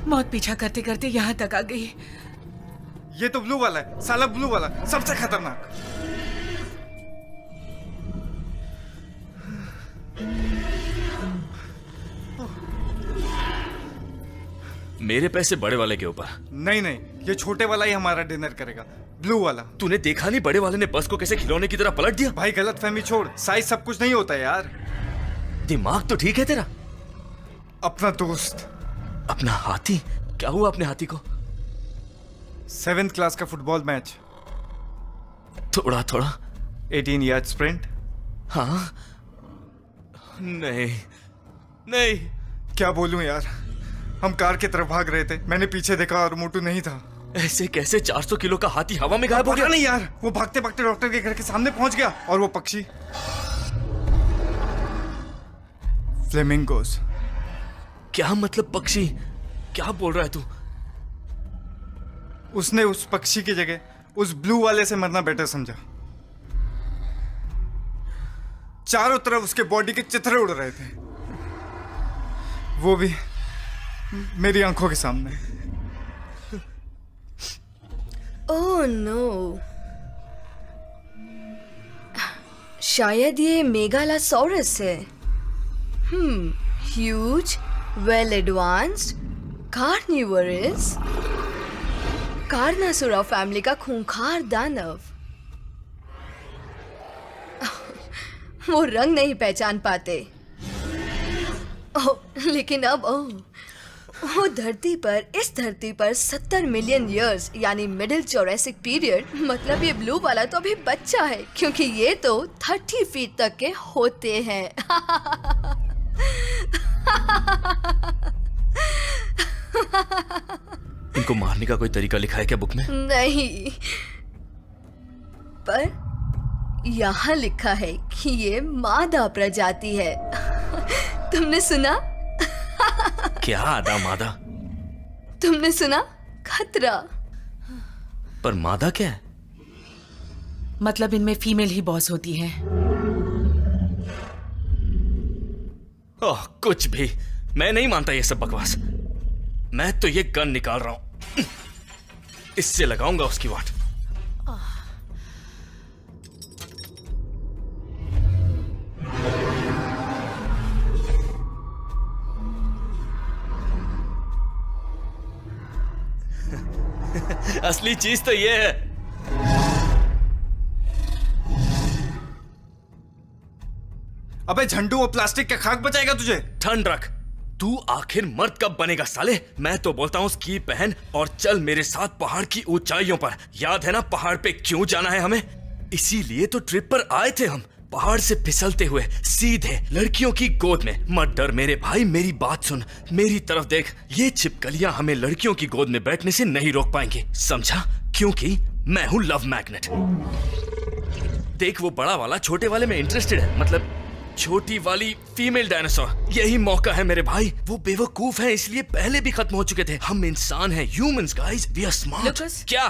मौत पीछा करते करते यहाँ तक आ गई। ये तो ब्लू वाला है, साला ब्लू वाला, सबसे खतरनाक। मेरे पैसे बड़े वाले के ऊपर। नहीं नहीं, ये छोटे वाला ही हमारा डिनर करेगा, ब्लू वाला। तूने देखा नहीं बड़े वाले ने बस को कैसे खिलौने की तरह पलट दिया? भाई गलत फहमी छोड़, साइज सब कुछ नहीं होता यार। दिमाग तो ठीक है तेरा। अपना दोस्त। अपना हाथी? क्या हुआ अपने हाथी को? 7th क्लास का फुटबॉल मैच। थोड़ा थोड़ा 18 यार्ड स्प्रिंट। हाँ? नहीं नहीं। क्या बोलूं यार, हम कार की तरफ भाग रहे थे, मैंने पीछे देखा और मोटू नहीं था। ऐसे कैसे 400 किलो का हाथी हवा में गायब हो गया? नहीं यार, वो भागते भागते डॉक्टर के घर के सामने पहुंच गया और वो पक्षी फ्लेमिंगोस। क्या मतलब पक्षी? क्या बोल रहा है तू? उसने उस पक्षी की जगह उस ब्लू वाले से मरना बेटर समझा। चारों तरफ उसके बॉडी के चित्रे उड़ रहे थे, वो भी मेरी आंखों के सामने। ओह नो, शायद ये मेगालासोरस है। Huge, well advanced, carnivorous, carnosaura family का खूंखार दानव। वो रंग नहीं पहचान पाते। लेकिन अब वो धरती पर, इस धरती पर 70 मिलियन ईयर्स यानी मिडिल जोरासिक पीरियड, मतलब ये ब्लू वाला तो अभी बच्चा है, क्योंकि ये तो 30 फीट तक के होते हैं। इनको मारने का कोई तरीका लिखा है क्या बुक में? नहीं, पर यहाँ लिखा है कि ये मादा प्रजाति है। तुमने सुना? क्या आदा मादा? तुमने सुना? खतरा। पर मादा क्या है? मतलब इनमें फीमेल ही बॉस होती है। ओह, कुछ भी। मैं नहीं मानता ये सब बकवास। मैं तो ये गन निकाल रहा हूं, इससे लगाऊंगा उसकी वाट। असली चीज तो ये है। अबे झंडू, वो प्लास्टिक का खाक बचाएगा तुझे? ठंड रख। तू आखिर मर्द कब बनेगा साले? मैं तो बोलता हूँ स्की पहन और चल मेरे साथ पहाड़ की ऊंचाइयों पर। याद है ना पहाड़ पे क्यों जाना है हमें? इसीलिए तो ट्रिप पर आए थे हम। पहाड़ से फिसलते हुए सीधे लड़कियों की गोद में। मत डर मेरे भाई, मेरी बात सुन, मेरी तरफ देख। ये छिपकलियां हमें लड़कियों की गोद में बैठने से नहीं रोक पाएंगे, समझा? क्योंकि मैं हूं लव मैग्नेट। देख, वो बड़ा वाला छोटे वाले में इंटरेस्टेड है, मतलब छोटी वाली फीमेल डायनासोर। यही मौका है मेरे भाई। वो बेवकूफ है, इसलिए पहले भी खत्म हो चुके थे। हम इंसान हैं, humans guys, we are smart. क्या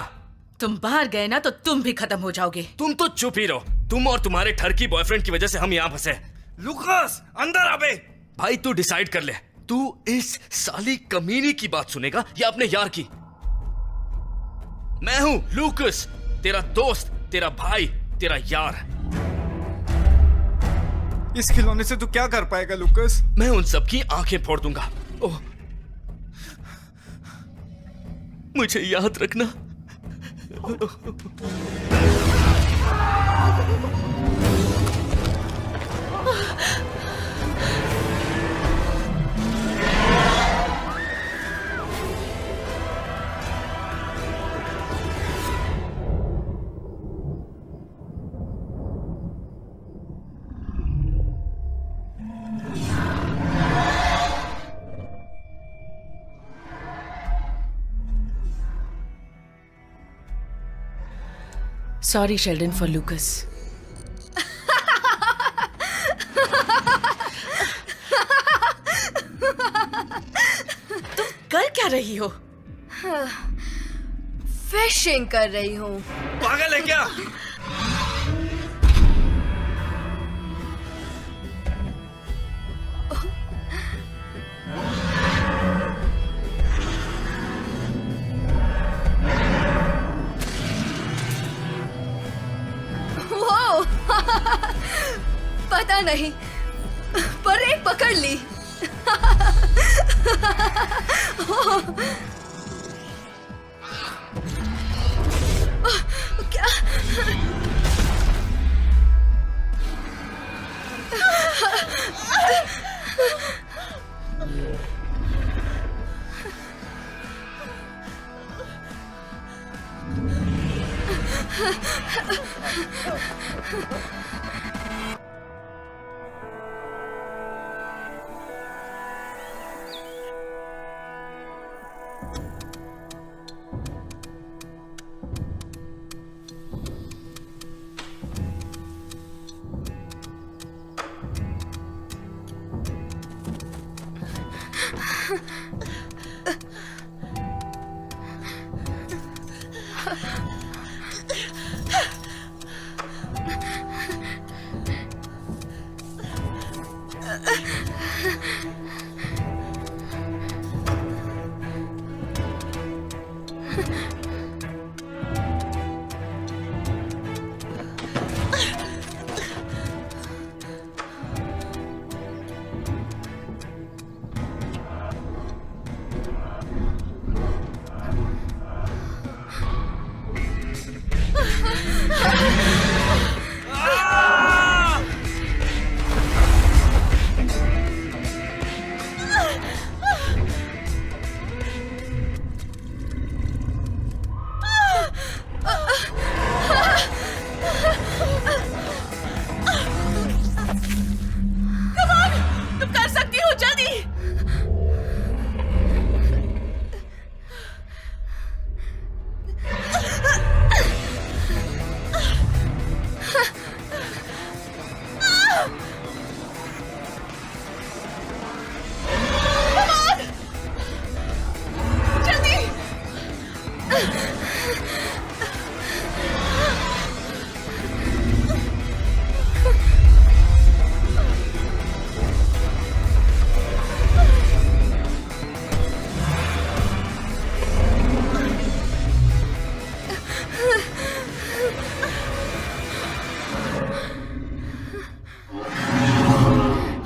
तुम बाहर गए ना तो तुम भी खत्म हो जाओगे। तुम तो चुप ही रहो। तुम और तुम्हारे ठरकी बॉयफ्रेंड की वजह से हम यहाँ फंसे। लुकास, अंदर आ बे। भाई तू डिसाइड कर ले, तू इस साली कमीनी की बात सुनेगा या अपने यार की? मैं हूं लूकस, तेरा दोस्त, तेरा भाई, तेरा यार। इस खिलौने से तू क्या कर पाएगा लुकास? मैं उन सबकी आंखें फोड़ दूंगा। ओह, मुझे याद रखना। Sorry, Sheldon, for Lucas. तुम कर क्या रही हो? फिशिंग कर रही हूँ। पागल है क्या? पता नहीं, पर एक पकड़ ली। तुम कर सकती हो, जल्दी।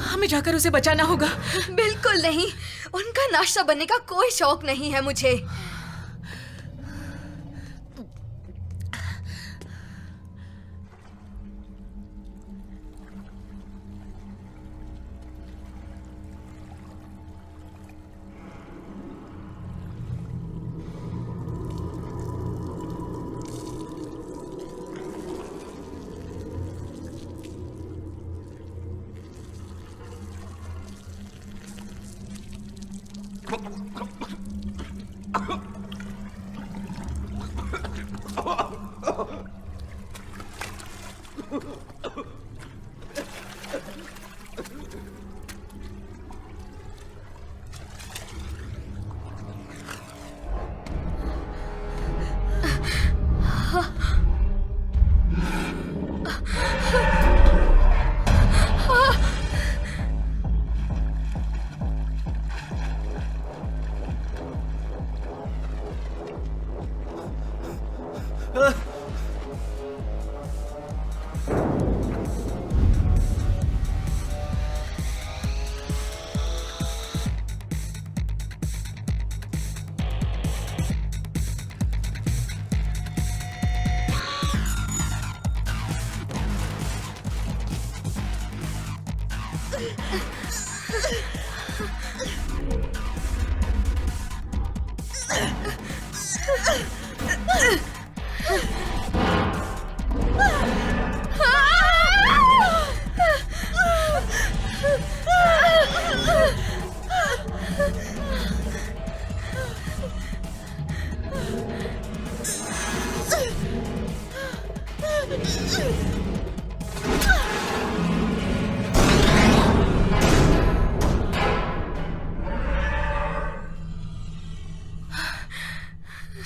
हमें जाकर उसे बचाना होगा। बिल्कुल नहीं, उनका नाश्ता बनने का कोई शौक नहीं है मुझे।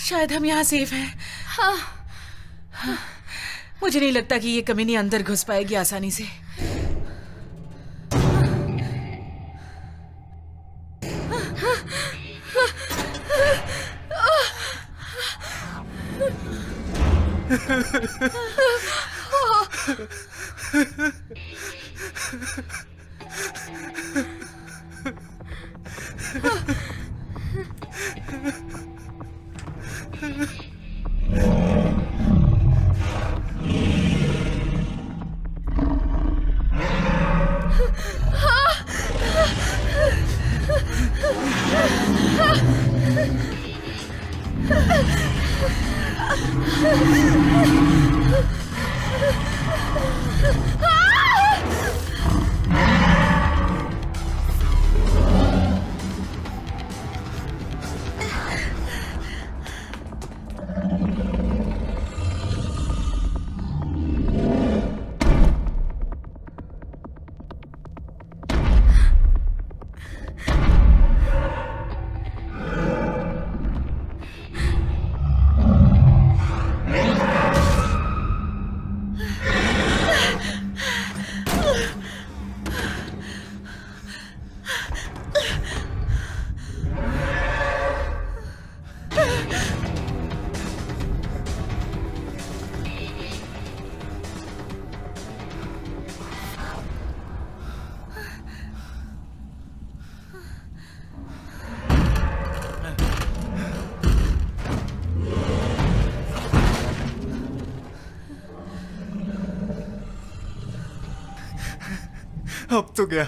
शायद हम यहाँ सेफ हैं। हाँ। मुझे नहीं लगता कि ये कमीनी अंदर घुस पाएगी आसानी से। अब तो गया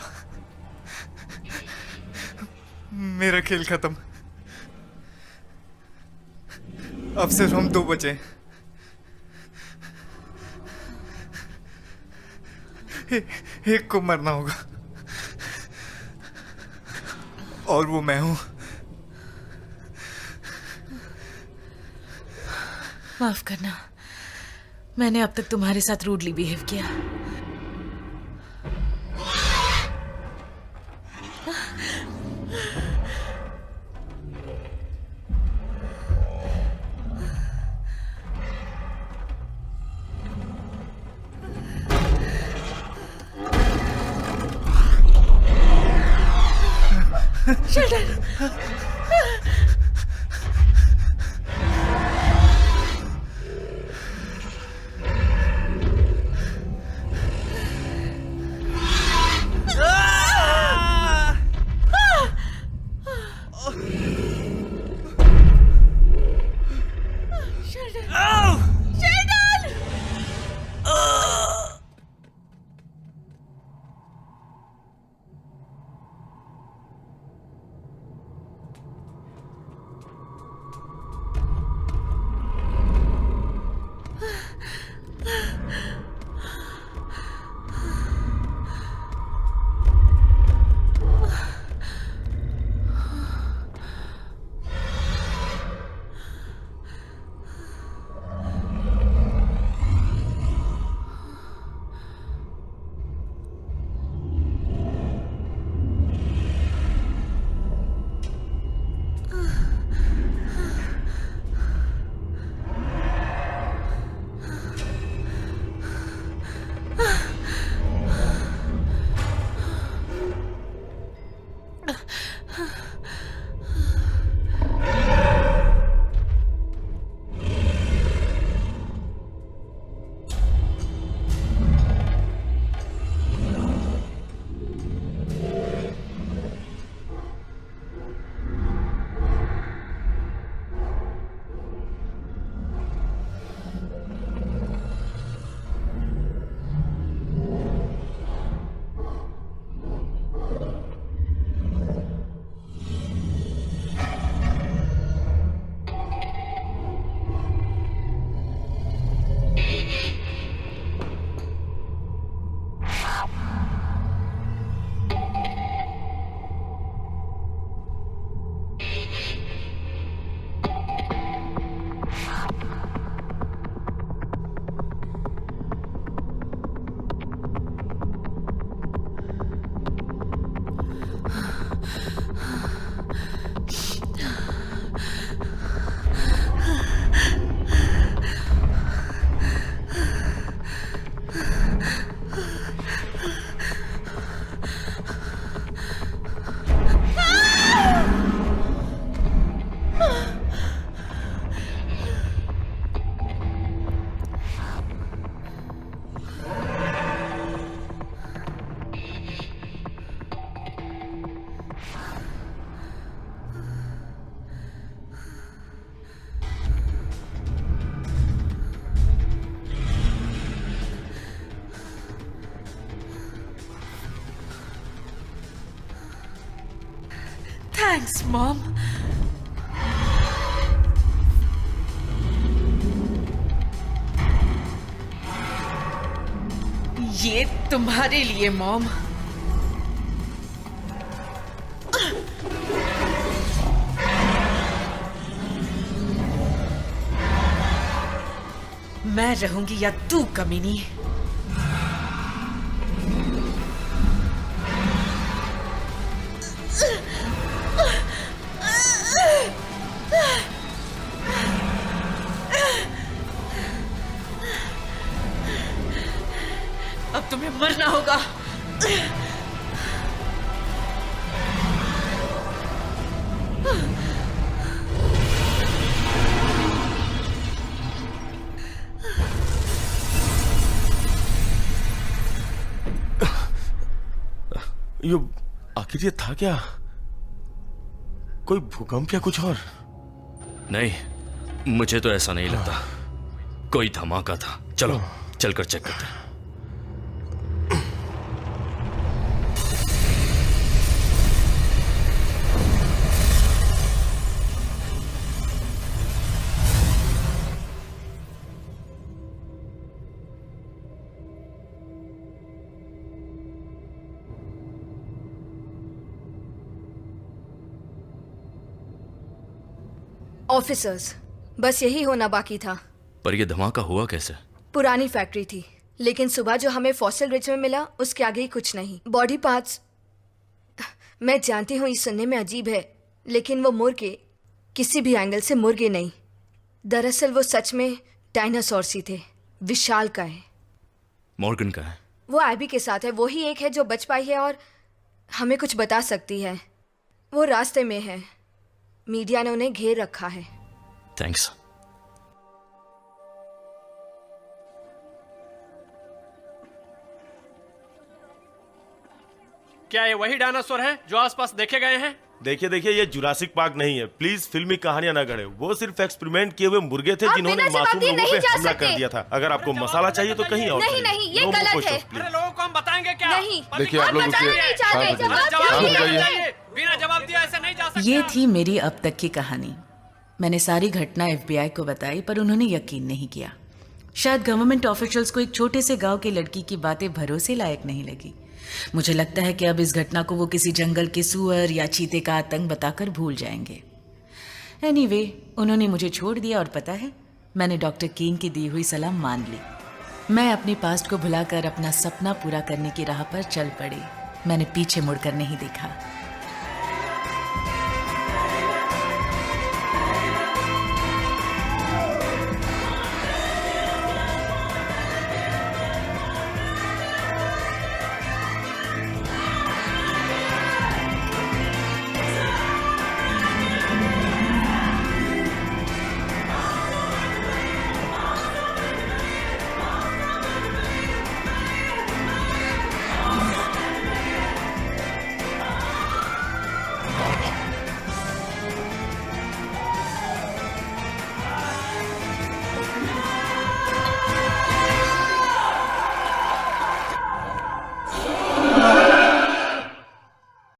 मेरा खेल खत्म। अब सिर्फ हम दो बचे। एक को मरना होगा और वो मैं हूं। माफ करना, मैंने अब तक तुम्हारे साथ रूडली बिहेव किया। Thanks, Mom. ये तुम्हारे लिए, मॉम। मैं रहूंगी या तू, कमीनी? अब तुम्हें मरना होगा। आखिर ये था क्या? कोई भूकंप या कुछ और? नहीं, मुझे तो ऐसा नहीं लगता। कोई धमाका था। चलो चलकर चेक करते हैं। ऑफिसर्स, बस यही होना बाकी था। पर ये धमाका हुआ कैसे? पुरानी फैक्ट्री थी, लेकिन सुबह जो हमें फॉसिल रिच में मिला उसके आगे ही कुछ नहीं। बॉडी पार्ट्स, मैं जानती हूँ ये सुनने में अजीब है, लेकिन वो मुर्गे किसी भी एंगल से मुर्गे नहीं। दरअसल वो सच में डायनासोर ही थे, विशालकाय। मॉर्गन का है? वो एबी के साथ है, वो ही एक है जो बच पाई है और हमें कुछ बता सकती है। वो रास्ते में है, मीडिया ने उन्हें घेर रखा है। थैंक्स। क्या ये वही डायनासोर है जो आसपास देखे गए हैं? देखिए देखिए, ये जुरासिक पार्क नहीं है। प्लीज फिल्मी कहानियां ना गढ़े। वो सिर्फ एक्सपेरिमेंट किए हुए मुर्गे थे आप जिन्होंने बिना मासूम जवाब दिए लोगों पे नहीं जा हमला कर सकते। दिया था। अगर आपको मसाला चाहिए तो कहीं और नहीं, जाइए। नहीं, ये No more गलत है। questions, please. अरे लोगों को हम बताएंगे क्या? नहीं, देखिए, आप लोग बताना रुकिए। नहीं चाहते, हाँ, जवाब जवाब रुक दिया जाइए। जाइए। बिना जवाब दिया ऐसे नहीं जा सकते। ये थी मेरी अब तक की कहानी। मैंने सारी घटना FBI को बताई, पर उन्होंने यकीन नहीं किया। शायद गवर्नमेंट ऑफिशियल्स को एक छोटे से गांव की लड़की की बातें भरोसे लायक नहीं लगी। मुझे लगता है कि अब इस घटना को वो किसी जंगल के सुअर या चीते का आतंक बताकर भूल जाएंगे। एनीवे, उन्होंने मुझे छोड़ दिया और पता है, मैंने डॉक्टर केन की दी हुई सलाह मान ली। मैं अपने पास्ट को भुलाकर अपना सपना पूरा करने की राह पर चल पड़ी। मैंने पीछे मुड़कर नहीं देखा।